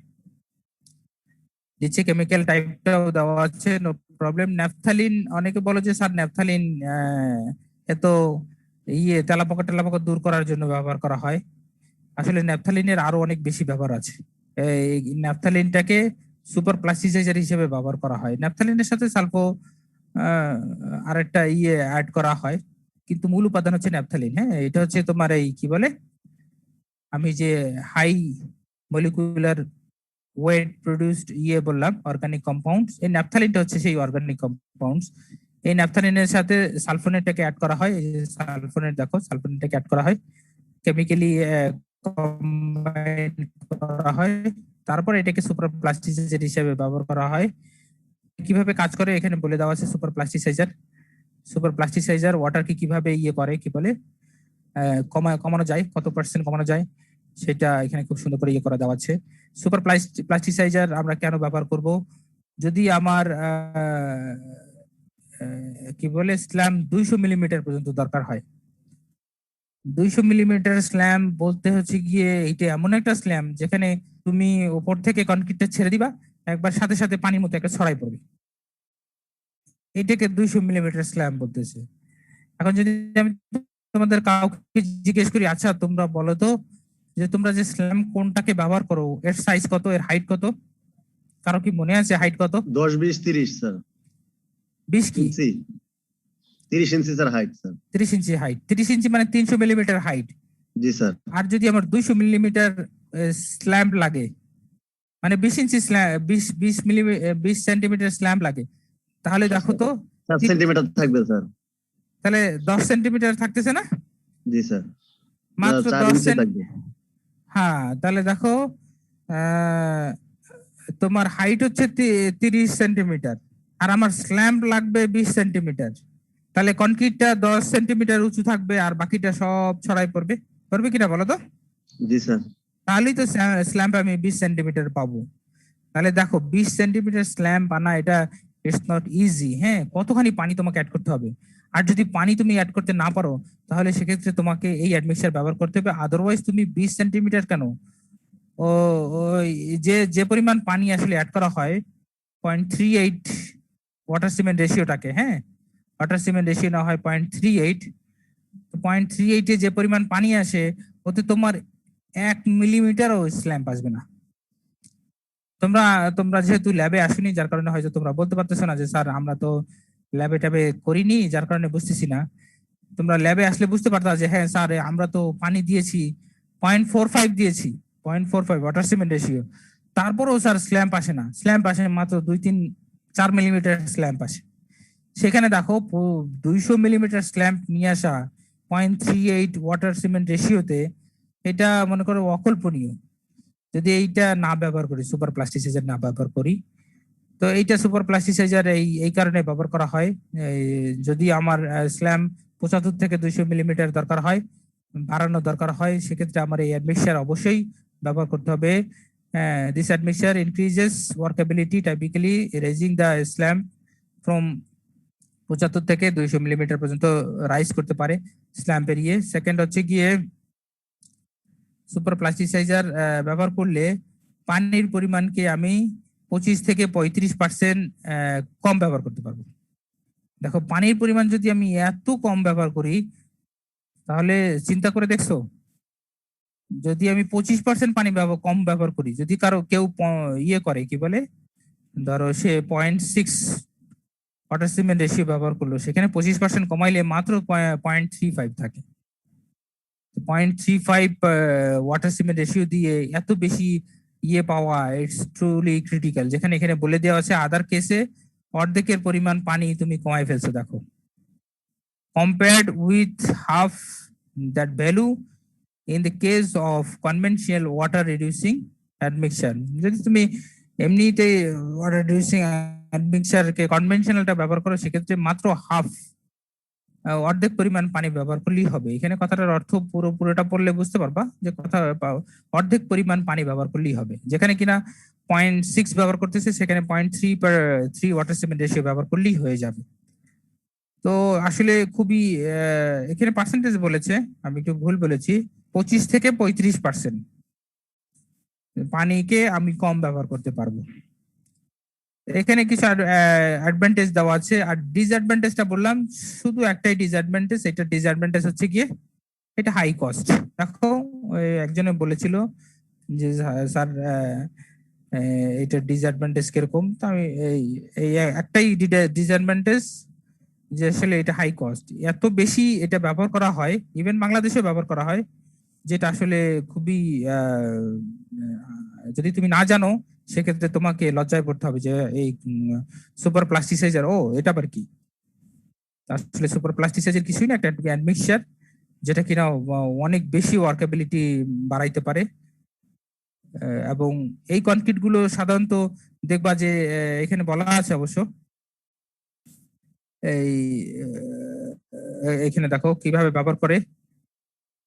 নিচে কেমিক্যাল টাইপটাও দেওয়া আছে, নো প্রবলেম। ন্যাপথালিন, অনেকে বলে যে স্যার ন্যাপথালিন এত ইয়ে তেলাপোকা দূর করার জন্য ব্যবহার করা হয়। আসলে ন্যাপথালিনের আরো অনেক বেশি ব্যবহার আছে। এই ন্যাপথালিনটাকে সুপার প্লাস্টিসাইজার হিসেবে ব্যবহার করা হয়। ন্যাপথালিনের সাথে সালফো আরেকটা ইয়ে অ্যাড করা হয়, কিন্তু মূল উপাদান হচ্ছে ন্যাপথালিন। হ্যাঁ, এটা হচ্ছে তোমার এই কি বলে, আমি যে হাই মলিকুলার ওয়েট প্রোডিউসড ইয়ে বললাম অর্গানিক কম্পাউন্ডস, এই ন্যাপথালিনটা হচ্ছে সেই অর্গানিক কম্পাউন্ডস। এই ন্যাপথালিনের সাথে সালফোনেটটাকে অ্যাড করা হয়, এই যে সালফোনেট, দেখো সালফোনেটটাকে অ্যাড করা হয়, কেমিক্যালি কম্বাইন করা হয়, তারপর এটাকে সুপার প্লাস্টিসাইজার হিসেবে ব্যবহার করা হয়। কিভাবে কাজ করে এখানে বলে দেওয়া আছে সুপার প্লাস্টিসাইজার। সুপার প্লাস্টিসাইজার ওয়াটারকে কিভাবে ইয়ে করে কি বলে কমানো যায়, কত পার্সেন্ট কমানো যায় সেটা এখানে খুব সুন্দর করে ইয়ে করা দেওয়া আছে। সুপার প্লাস্টিসাইজার আমরা কেন ব্যবহার করব? যদি আমার কি বলে স্ল্যাম 200 মিলিমিটার পর্যন্ত দরকার হয়। 200 মিলিমিটার স্ল্যাম বলতে হচ্ছে গিয়ে এটা এমন একটা স্ল্যাম যেখানে তুমি উপর থেকে কনক্রিটটা ছেড়ে দিবা, একবার সাথে সাথে পানির মতো একটা ছড়াই পড়বে, এটাকে 200 মিলিমিটার স্ল্যাম বলতেছে। এখন যদি আমি তোমাদের কাউকে জিজ্ঞেস করি, আচ্ছা তোমরা বলো তো যে তোমরা যে স্ল্যাম কোনটাকে ব্যবহার করো, এর সাইজ কত, এর হাইট কত? কারো কি মনে আছে হাইট কত? 10, 20, 30 স্যার 20 কি ইঞ্চি, 30 ইঞ্চি স্যার হাইট স্যার। 30 ইঞ্চি হাইট, 30 ইঞ্চি মানে 300 মিলিমিটার হাইট। জি স্যার। আর যদি আমার 200 মিলিমিটার স্ল্যাম্প লাগে, মানে 20 ইঞ্চি স্ল্যাম 20 সেন্টিমিটার স্ল্যাম্প লাগে, তাহলে দেখো তো 7 সেন্টিমিটার থাকবে স্যার। তাহলে 10 সেন্টিমিটার থাকতেছে না? জি স্যার। মাত্র 4 10 ইঞ্চি থাকবে। হ্যাঁ, তাহলে দেখো তোমার হাইট হচ্ছে 30 সেন্টিমিটার আর আমার স্ল্যাম্প লাগবে 20 সেন্টিমিটার, তাহলে কনক্রিটটা 10 সেন্টিমিটার উঁচু থাকবে আর বাকিটা সব ছড়াই পড়বে, পড়বে কিনা বলো তো? জি স্যার। তাহলেই তো স্ল্যাম্প আমি 20 সেন্টিমিটার পাবো। তাহলে দেখো 20 সেন্টিমিটার স্ল্যাম্প আনা এটা ইটস নট ইজি। হ্যাঁ, কতখানি পানি তোমাকে অ্যাড করতে হবে, আর যদি পানি তুমি অ্যাড করতে না পারো তাহলে সেক্ষেত্রে তোমাকে এই অ্যাডমিক্সার ব্যবহার করতে হবে। আদারওয়াইজ তুমি 20 সেন্টিমিটার কেন, ও ওই যে যে পরিমাণ পানি আসলে অ্যাড করা হয় 0.38 ওয়াটার সিমেন্ট রেশিওটাকে, হ্যাঁ ওয়াটার সিমেন্ট রেশিও না হয় 0.38, 0.38 এ যে পরিমাণ পানি আসে ওতে তোমার 1 মিলিমিটারও স্ল্যাম্প আসবে না। তোমরা তোমরা যেহেতু ল্যাবে আসুনি যার কারণে হয়তো তোমরা বলতে পারতেছো না যে স্যার আমরা তো ল্যাবে ট্যাবে করিনি যার কারণে বুঝতেছি না। তোমরা ল্যাবে আসলে বুঝতে পারতা যে হ্যাঁ স্যার আমরা তো পানি দিয়েছি 0.45 দিয়েছি, 0.45 ওয়াটার সিমেন্ট রেশিও, তারপরেও স্যার স্ল্যাম্প আসে না, স্ল্যাম্প আসে মাত্র 2-3-4 মিলিমিটার স্ল্যাম্প আসে। সেখানে দেখো 200 মিলিমিটার স্ল্যাম্প নিয়ে আসা 0.38 ওয়াটার সিমেন্ট রেশিওতে, এটা মনে করো অকল্পনীয় যদি এইটা না ব্যবহার করি, সুপার প্লাস্টিসাইজার না ব্যবহার করি। তো এইটা সুপার প্লাস্টিসাইজার এই কারণে ব্যবহার করা হয়, যদি আমার স্ল্যাম 75 থেকে 200 মিলিমিটার দরকার হয়, বাড়ানো দরকার হয়, সেক্ষেত্রে আমার এই অ্যাডমিক্সার অবশ্যই ব্যবহার করতে হবে। This admixture increases workability typically raising the slump from 75 থেকে 200 মিলিমিটার পর্যন্ত রাইজ করতে পারে স্ল্যাম্পের ইয়ে। সেকেন্ড হচ্ছে গিয়ে সুপার প্লাস্টিসাইজার ব্যবহার করলে পানির পরিমাণকে আমি 25 থেকে 35% কম ব্যবহার করতে পারবো। দেখো পানির পরিমাণ যদি আমি এত কম ব্যবহার করি তাহলে চিন্তা করে দেখছো, যদি আমি 25% পানি কম ব্যবহার করি, যদি কারো কেউ ইয়ে করে কি বলে ধরো সে 0.6 ওয়াটার সিমেন্ট রেশিও ব্যবহার করলো, সেখানে 25% কমাইলে মাত্র 0.35 থাকে। 0.35 ওয়াটার সিমেন্ট রেশিও দিয়ে এত বেশি ইয়ে পাওয়া ইটস ট্রুলি ক্রিটিক্যাল, যেখানে এখানে বলে দেওয়া আছে আদার কেসে অর্ধেকের পরিমাণ পানি তুমি কমাই ফেলছো। দেখো compared with half that value in the case of conventional water reducing admixture, যদি তুমি এমনিতে ওয়াটার রিডিউসিং অ্যাডমিক্সার কে কনভেনশনালটা ব্যবহার করো সেক্ষেত্রে মাত্র হাফ অর্ধেক পরিমাণ পানি ব্যবহার করলেই হবে। এখানে কথাটার অর্থ পুরোটা পড়লে বুঝতে পারবা যে কথা অর্ধেক পরিমাণ পানি ব্যবহার করলেই হবে, যেখানে কিনা 0.6 ব্যবহার করতেছে সেখানে 0.3 ওয়াটার সিমেন্ট রেশিও ব্যবহার করলেই হয়ে যাবে। তো আসলে খুবই এখানে পার্সেন্টেজ বলেছে, আমি একটু ভুল বলেছি, 25 থেকে 35% পানিকে আমি কম ব্যবহার করতে পারবো। এখানে কিছু অ্যাডভান্টেজ দেওয়া আছে, আর ডিসঅ্যাডভান্টেজটা বললাম শুধু একটাই ডিসঅ্যাডভান্টেজ, এটা ডিসঅ্যাডভান্টেজ হচ্ছে গিয়ে এটা হাই কস্ট। দেখো একজনে বলেছিল যে স্যার এটা ডিসঅ্যাডভান্টেজ কিরকম, তো আমি এই একটাই ডিসঅ্যাডভান্টেজ যে আসলে এটা হাই কস্ট, এত বেশি এটা ব্যবহার করা হয়, ইভেন বাংলাদেশেও ব্যবহার করা হয়, যেটা আসলে খুবই যদি তুমি না জানো সেক্ষেত্রে তোমাকে লজ্জায় পড়তে হবে যে এই সুপার প্লাস্টিসাইজার ও এটা আবার কি। আসলে সুপার প্লাস্টিসাইজার কিছুই না, একটা অ্যাডমিক্সার যেটা কিনা অনেক বেশি ওয়ার্কেবিলিটি বাড়াইতে পারে। এবং এই কনক্রিট গুলো সাধারণত দেখবা যে এখানে বলা আছে অবশ্য এই এখানে দেখো কিভাবে ব্যবহার করে,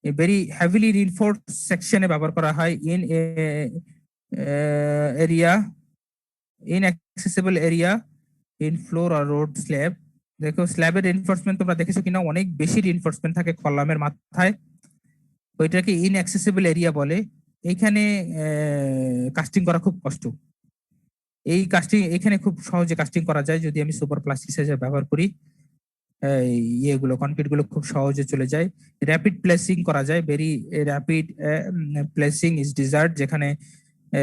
ভেরি হেভিলি রিনফোর্সড সেকশনে ব্যবহার করা হয় in area, inaccessible area in floor or road slab। দেখো স্ল্যাবের রিনফোর্সমেন্ট তোমরা দেখেছো কিনা, অনেক বেশি রিনফোর্সমেন্ট থাকে কলামের মাথায়, ওইটাকে ইনঅ্যাক্সেসিবল এরিয়া বলে। এইখানে কাস্টিং করা খুব কষ্ট। এই কাস্টিং এখানে খুব সহজে কাস্টিং করা যায় যদি আমি সুপার প্লাস্টিসাইজার ব্যবহার করি। ইয়েগুলো কনক্রিট গুলো খুব সহজে চলে যায়। র্যাপিড প্লেসিং করা যায়, ভেরি র্যাপিড প্লেসিং ইজ ডিজার্ড, যেখানে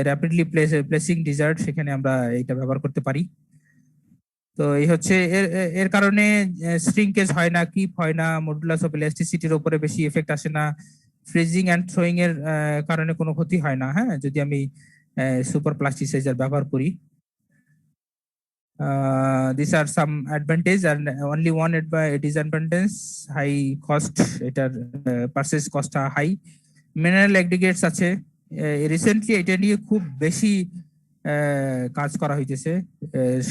র্যাপিডলি প্লেসিং ডিজার্ট, সেখানে আমরা এটা ব্যবহার করতে পারি। তো এই হচ্ছে এর কারণে শ্রিঙ্কেজ হয় না, কিপ হয় না, মডুলাস অফ ইলাস্টিসিটির উপরে বেশি এফেক্ট আসে না, ফ্রিজিং এন্ড থ্রোয়িং এর কারণে কোনো ক্ষতি হয় না, হ্যাঁ, যদি আমি সুপার প্লাস্টিসাইজার ব্যবহার করি। These are some advantage and only one disadvantage, high cost, এটার purchase cost হাই। মিনারেল এগ্রিগেটস আছে, রিসেন্টলি এটা নিয়ে খুব বেশি কাজ করা হইতেছে,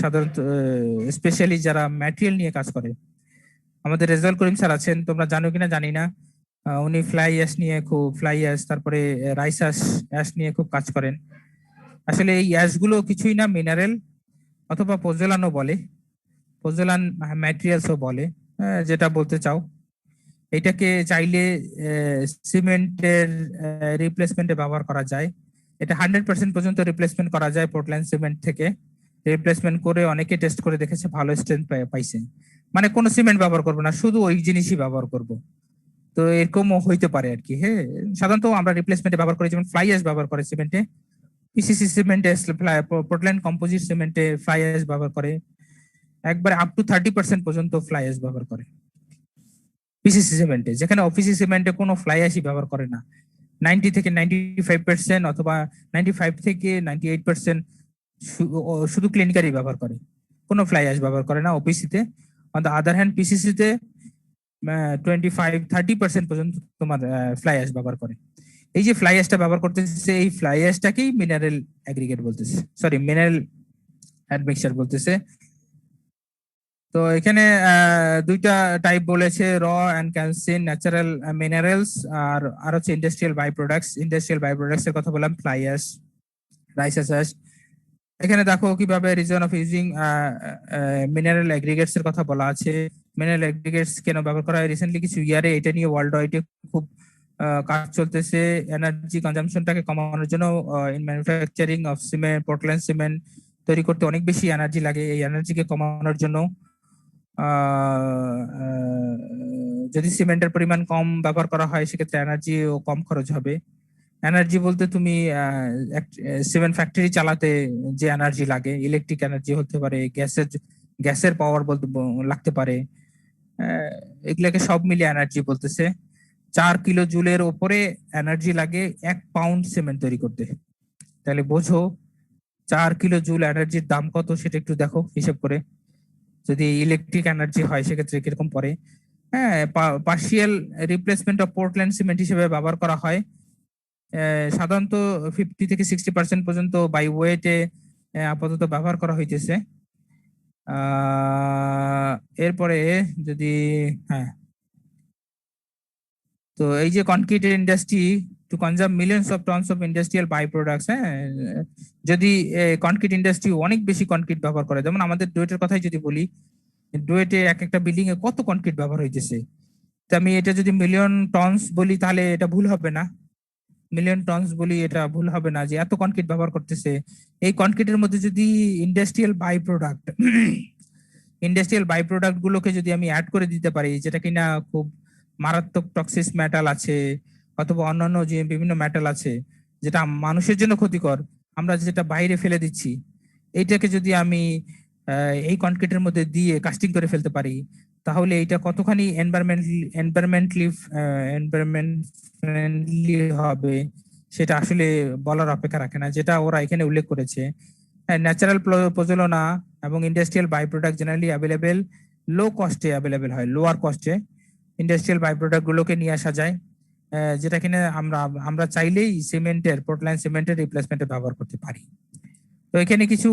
সাধারণত স্পেশালি যারা ম্যাটেরিয়াল নিয়ে কাজ করে। আমাদের রেজাল্ট করিম স্যার আছেন, তোমরা জানো কিনা জানি না, উনি ফ্লাই অ্যাশ নিয়ে খুব, ফ্লাই অ্যাশ তারপরে রাইস অ্যাশ নিয়ে খুব কাজ করেন। আসলে এই অ্যাশ গুলো কিছুই না, মিনারেল অথবা পোজোলানও বলে, পোজোলান ম্যাটেরিয়ালসও বলে, যেটা বলতে চাও। এটাকে চাইলে সিমেন্টের রিপ্লেসমেন্টে ব্যবহার করা যায়। এটা 100% পর্যন্ত রিপ্লেসমেন্ট করা যায় পোর্টল্যান্ড সিমেন্ট থেকে। রিপ্লেসমেন্ট করে অনেকে টেস্ট করে দেখেছে, ভালো স্ট্রেংথ পাইছে। মানে কোনো সিমেন্ট ব্যবহার করবো না, শুধু ওই জিনিসই ব্যবহার করব। তো এরকমও হইতে পারে আর কি। হ্যাঁ, সাধারণত আমরা রিপ্লেসমেন্টে ব্যবহার করি, যেমন ফ্লাই অ্যাশ ব্যবহার করে সিমেন্টে, পিসিসি সিমেন্টে, পোর্টল্যান্ড কম্পোজিট সিমেন্টে ফ্লাই অ্যাশ ব্যবহার করে, একবারে আপ টু 30% পর্যন্ত ফ্লাই অ্যাশ ব্যবহার করে পিসিসি সিমেন্টে, যেখানে অফিসি সিমেন্টে কোনো ফ্লাই অ্যাশই ব্যবহার করে না। 90 থেকে 95% অথবা 95 থেকে 98% শুধু ক্লিনিকারই ব্যবহার করে, কোনো ফ্লাই অ্যাশ ব্যবহার করে না ওপিসিতে। অন দ্য আদার হ্যান্ড পিসিসিতে 25-30% পর্যন্ত তোমার ফ্লাই অ্যাশ ব্যবহার করে। এই যে ফ্লাই অ্যাশটা ব্যবহার করতেছে, এই ফ্লাই অ্যাশটাকেই মিনারেল অ্যাগ্রিগেট বলতেছে, সরি মিনারেল অ্যাডমিক্সার বলতেছে। তো এখানে দুইটা টাইপ বলেছে, raw and calcine natural minerals, আর হচ্ছে industrial by products. Industrial by products এর কথা বললাম, ফ্লাই অ্যাশ, রাইস অ্যাশ। এখানে দেখো কিভাবে রিজন অফ ইউজিং মিনারেল অ্যাগ্রিগেটস এর কথা বলা আছে। মিনারেল অ্যাগ্রিগেটস কেন ব্যবহার করা হয়, রিসেন্টলি কিছু ইয়ারে এটা নিয়ে ওয়ার্ল্ড ওয়াইডে খুব কাজ চলতেছে। এনার্জি কনজাম্পশনটাকে কমানোর জন্য in manufacturing of cement, Portland cement তৈরি করতে অনেক বেশি এনার্জি লাগে। এই এনার্জিকে কমানোর জন্য যদি সিমেন্টের পরিমাণ কম ব্যবহার করা হয়, সেক্ষেত্রে এনার্জিও কম খরচ হবে। এনার্জি বলতে তুমি সিমেন্ট ফ্যাক্টরি চালাতে যে এনার্জি লাগে, ইলেকট্রিক এনার্জি হতে পারে, গ্যাসের পাওয়ার বলতে লাগতে পারে, এগুলাকে সব মিলিয়ে এনার্জি বলতেছে। 4 কিলো জুলের ওপরে এনার্জি লাগে 1 পাউন্ড সিমেন্ট তৈরি করতে। তাহলে বোঝো 4 কিলো জুল এনার্জির দাম কত, সেটা একটু দেখো হিসেব করে। যদি ইলেকট্রিক এনার্জি হয় সেক্ষেত্রে কিরকম পড়ে। হ্যাঁ, partial replacement of Portland cement হিসেবে ব্যবহার করা হয়। সাধারণত 50 থেকে 60% পর্যন্ত বাই ওয়েটে আপাতত ব্যবহার করা হইতেছে। এরপরে যদি হ্যাঁ, তো এই যে concrete industry to consume millions of tons of industrial by products. হ্যাঁ, যদি কনক্রিট ইন্ডাস্ট্রি অনেক বেশি কনক্রিট ব্যবহার করে, যেমন আমাদের ডুয়েটের কথাই যদি বলি, ডুয়েটে এক একটা বিল্ডিং এ কত কনক্রিট ব্যবহার হইতেছে। তো আমি এটা যদি মিলিয়ন টনস বলি তাহলে এটা ভুল হবে না, মিলিয়ন টনস বলি এটা ভুল হবে না, যে এত কনক্রিট ব্যবহার করতেছে। এই কনক্রিটের মধ্যে যদি ইন্ডাস্ট্রিয়াল বাই প্রোডাক্ট গুলোকে যদি আমি অ্যাড করে দিতে পারি, যেটা কিনা খুব মারাত্মক টক্সিক মেটাল আছে অথবা অন্যান্য যে বিভিন্ন মেটাল আছে যেটা মানুষের জন্য ক্ষতিকর, আমরা যেটা বাইরে ফেলে দিচ্ছি, এইটাকে যদি আমি এই কনক্রিটের মধ্যে দিয়ে কাস্টিং করে ফেলতে পারি, তাহলে এইটা কতখানি এনভায়রনমেন্টালি হবে সেটা আসলে বলার অপেক্ষা রাখে না, যেটা ওরা এখানে উল্লেখ করেছে। ন্যাচারাল প্রজলনা এবং industrial by product generally available, low কস্টে অ্যাভেলেবেল হয়, লোয়ার কস্টে ইন্ডাস্ট্রিয়াল বাই প্রোডাক্ট গুলোকে নিয়ে আসা যায়, যেটা কিনা আমরা চাইলেই পোর্টল্যান্ড সিমেন্টের রিপ্লেসমেন্টে ব্যবহার করতে পারি। তো এখানে কিছু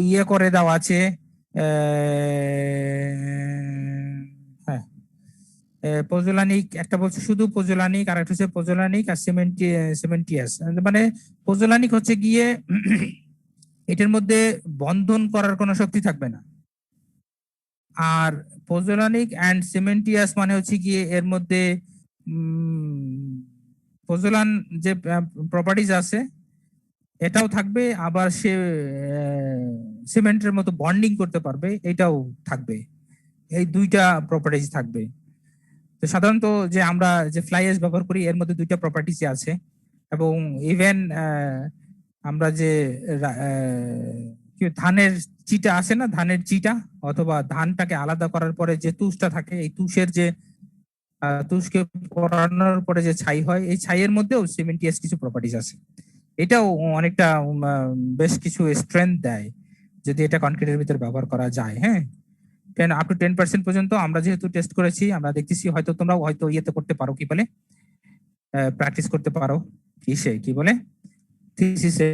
ইয়ে করে দেওয়া আছে, পোজোলানিক, একটা বলছে শুধু পোজোলানিক, আর একটা হচ্ছে পোজোলানিক আর সিমেন্টিয়াস। মানে পোজোলানিক হচ্ছে গিয়ে এটার মধ্যে বন্ধন করার কোনো শক্তি থাকবে না, আর পোজোলানিক অ্যান্ড সিমেন্টিয়াস মানে হচ্ছে গিয়ে এর মধ্যে পোজোলান যে প্রপার্টিজ আছে এটাও থাকবে, আবার সে সিমেন্টের মতো বন্ডিং করতে পারবে এটাও থাকবে, এই দুইটা প্রপার্টিজ থাকবে। তো সাধারণত যে আমরা যে ফ্লাই অ্যাশ ব্যবহার করি এর মধ্যে দুইটা প্রপার্টিজ আছে, এবং ইভেন আমরা যে কি ধানের চিটা আছে না, ধানের চিটা অথবা ধানটাকে আলাদা করার পরে যে তুষটা থাকে, এই তুষের যে তুষকে পরানোর পরে যে ছাই হয়, এই ছাইয়ের মধ্যেও সিমেন্টিয়াস কিছু প্রপার্টিজ আছে। এটাও অনেকটা বেশ কিছু স্ট্রেংথ দেয় যদি এটা কনক্রিটের ভিতরে ব্যবহার করা যায়। হ্যাঁ, 10% পর্যন্ত আমরা যেহেতু টেস্ট করেছি, আমরা দেখতেছি হয়তো তোমরাও হয়তো ইয়েতে করতে পারো, কি বলে প্র্যাকটিস করতে পারো, কি বলে থিসিসে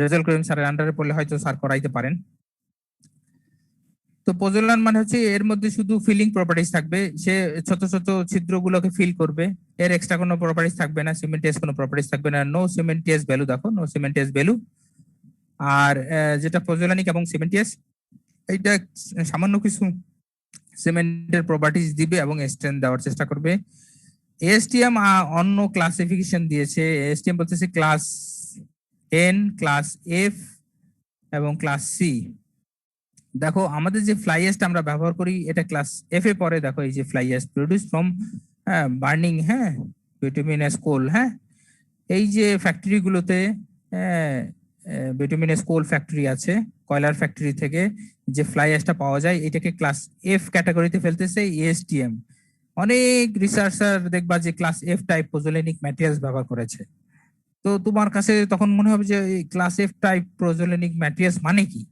রেজাল্ট করিম স্যারের আন্ডারে পড়লে হয়তো স্যার করাইতে পারেন। তো পোজোলান মানে হচ্ছে এর মধ্যে শুধু ফিলিং প্রপার্টিজ থাকবে, সে ছোট ছোট ছিদ্রগুলোকে ফিল করবে, এর এক্সট্রা কোনো প্রপার্টিজ থাকবে না, সিমেন্টিয়াস কোনো প্রপার্টিজ থাকবে না, নো সিমেন্টিয়াস ভ্যালু, দেখো নো সিমেন্টিয়াস ভ্যালু। আর যেটা পোজোলানিক এবং সিমেন্টিয়াস, এইটা সামান্য কিছু সিমেন্টের প্রপার্টিজ দিবে এবং স্ট্রেংথ দেওয়ার চেষ্টা করবে। এএসটিএম অন্য ক্লাসিফিকেশন দিয়েছে, এএসটিএম বলতেছে ক্লাস এন, ক্লাস এফ এবং ক্লাস সি। দেখো আমাদের যে ফ্লাই অ্যাশটা আমরা ব্যবহার করি এটা ক্লাস এফ এ পরে। দেখো এই যে fly ash produce from burning, হ্যাঁ, বিটুমিনাস কোল, হ্যাঁ, এই যে ফ্যাক্টরি গুলোতে বিটুমিনাস কোল ফ্যাক্টরি আছে, কয়লার ফ্যাক্টরি থেকে যে ফ্লাই অ্যাশটা পাওয়া যায় এটাকে ক্লাস এফ ক্যাটাগরিতে ফেলতেছে এএসটিএম। অনেক রিসার্চার দেখবা যে ক্লাস এফ টাইপ পোজোলেনিক ম্যাটেরিয়ালস ব্যবহার করেছে। তো তোমার কাছে তখন মনে হবে যে ক্লাস এফ টাইপ পোজোলেনিক ম্যাটেরিয়ালস মানে কি?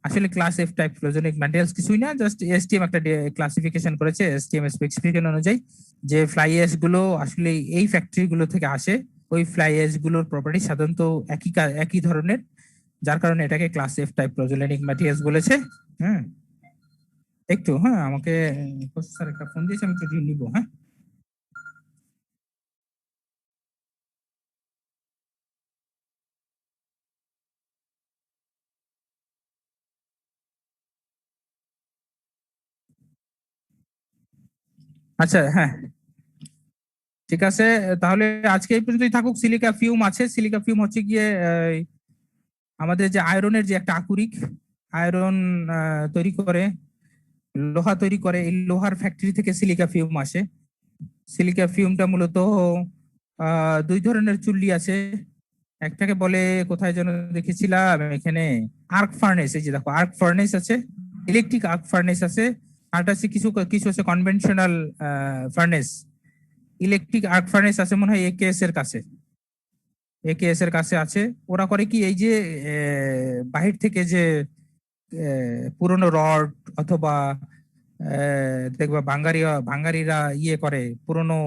আসলে ক্লাস এফ টাইপ পোজোলেনিক ম্যাটেরিয়ালস কিছুই না, জাস্ট এএসটিএম একটা ক্লাসিফিকেশন করেছে এএসটিএম স্পেসিফিকেশন অনুযায়ী যে ফ্লাই অ্যাশ গুলো আসলে এই ফ্যাক্টরি গুলো থেকে আসে, ওই ফ্লাই অ্যাশ গুলোর প্রপার্টি সাধারণত একই ধরনের, যার কারণে এটাকে ক্লাস এফ টাইপ পোজোলেনিক ম্যাটেরিয়ালস বলেছে। হ্যাঁ, একটু, হ্যাঁ, আমাকে স্যার একটা ফোন দিয়েছে, আমি একটু নিবো। হ্যাঁ, আচ্ছা, হ্যাঁ, ঠিক আছে, তাহলে আজকে এই পর্যন্তই থাকুক। সিলিকা ফিউম আছে, সিলিকা ফিউম হচ্ছে গিয়ে আমাদের যে আয়রনের যে একটা আকরিক আয়রন তৈরি করে, লোহা তৈরি করে, এই লোহার ফ্যাক্টরি থেকে সিলিকা ফিউম আসে। সিলিকা ফিউমটা মূলত দুই ধরনের চুল্লি আছে, একটাকে বলে কোথায় যেন দেখেছিলাম এখানে আর্ক ফার্নেস, এই যে দেখো আর্ক ফার্নেস আছে, ইলেকট্রিক আর্ক ফার্নেস আছে, আর আছে কিছু কিছু আছে conventional furnace. Electric arc furnace আছে মনে হয় একেএস এর কাছে, একেএস এর কাছে আছে। ওরা করে কি এই যে বাহির থেকে যে পুরনো রড অথবা দেখবা ভাঙ্গারিরা ইয়ে করে পুরনো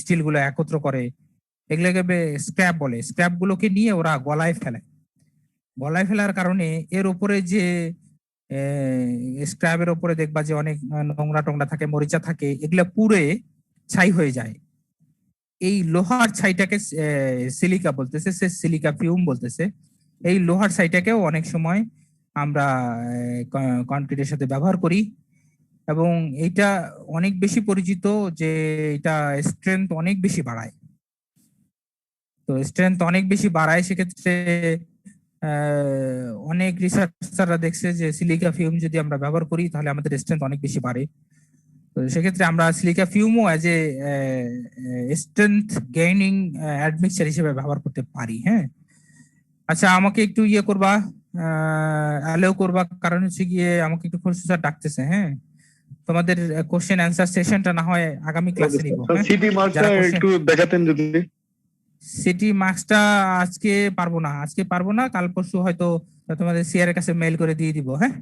স্টিল গুলো একত্র করে, এগুলোকে স্ক্র্যাপ বলে। স্ক্র্যাপ গুলোকে নিয়ে ওরা গলায় ফেলে, গলায় ফেলার কারণে এর উপরে যে স্ক্র্যাবের উপরে দেখবা যে অনেক নোংরা টোংরা থাকে, মরিচা থাকে, এগুলা পুড়ে ছাই হয়ে যায়। এই লোহার ছাইটাকে সিলিকা বলতেছে, সে সিলিকা ফিউম বলতেছে। এই লোহার ছাইটাকেও অনেক সময় আমরা কনক্রিটের সাথে ব্যবহার করি, এবং এটা অনেক বেশি পরিচিত যে এটা স্ট্রেংথ অনেক বেশি বাড়ায়। তো স্ট্রেংথ অনেক বেশি বাড়ায়, সেক্ষেত্রে অনেক রিসার্চাররা দেখছে যে সিলিকা ফিউম যদি আমরা ব্যবহার করি তাহলে আমাদের স্ট্রেংথ অনেক বেশি বাড়ে। তো সেক্ষেত্রে আমরা সিলিকা ফিউমও as a strength gaining admixture হিসেবে ব্যবহার করতে পারি। হ্যাঁ, আচ্ছা, আমাকে একটু ইয়ে করবা, অ্যালাউ করবা, কারণ হচ্ছে গিয়ে আমাকে একটু খরচ স্যার ডাকতেছে। হ্যাঁ, তোমাদের কোশ্চেন অ্যান্সার সেশনটা না হয় আগামী ক্লাসে নিব। সিটি মার্কটা একটু দেখাতেন যদি। সিটি মার্কসটা আজকে পারবো না, কাল পরশু হয়তো তোমাদের সিআর এর কাছে মেইল করে দিয়ে দিব। হ্যাঁ,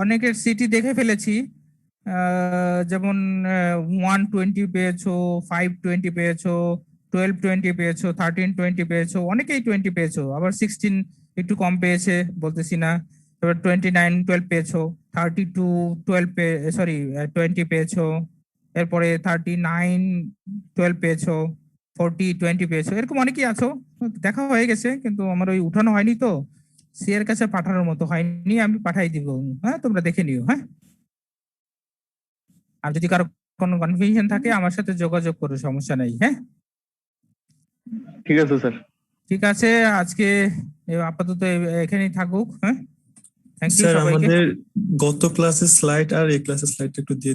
অনেকের সিটি দেখে ফেলেছি, যেমন 120 পেয়েছো, 520 পেয়েছো, 1220 পেয়েছো, 1320 পেয়েছো, অনেকেই 20 পেয়েছো, আবার 16 একটু কম পেয়েছে বলতেছি না, তারপর 29 12 পেয়েছো, 32 12 সরি 20 পেয়েছো, এরপরে 39 12 পেয়েছো, 40 20 পেয়েছো, এরকম অনেকেই আছো। দেখা হয়ে গেছে কিন্তু আমার ওই উঠানো হয়নি, তো সি এর কাছে পাঠানোর মতো হয়নি, আমি পাঠাই দিব। হ্যাঁ, তোমরা দেখে নিও। হ্যাঁ, আর যদি কারো কোনো কনফিউশন থাকে আমার সাথে যোগাযোগ করো, সমস্যা নেই। হ্যাঁ, ঠিক আছে স্যার। ঠিক আছে, আজকে আপাতত এখানেই থাকুক। হ্যাঁ, থ্যাংক ইউ স্যার সবাইকে। আমাদের গত ক্লাসের স্লাইড আর এই ক্লাসের স্লাইডটা একটু দিয়ে দিন।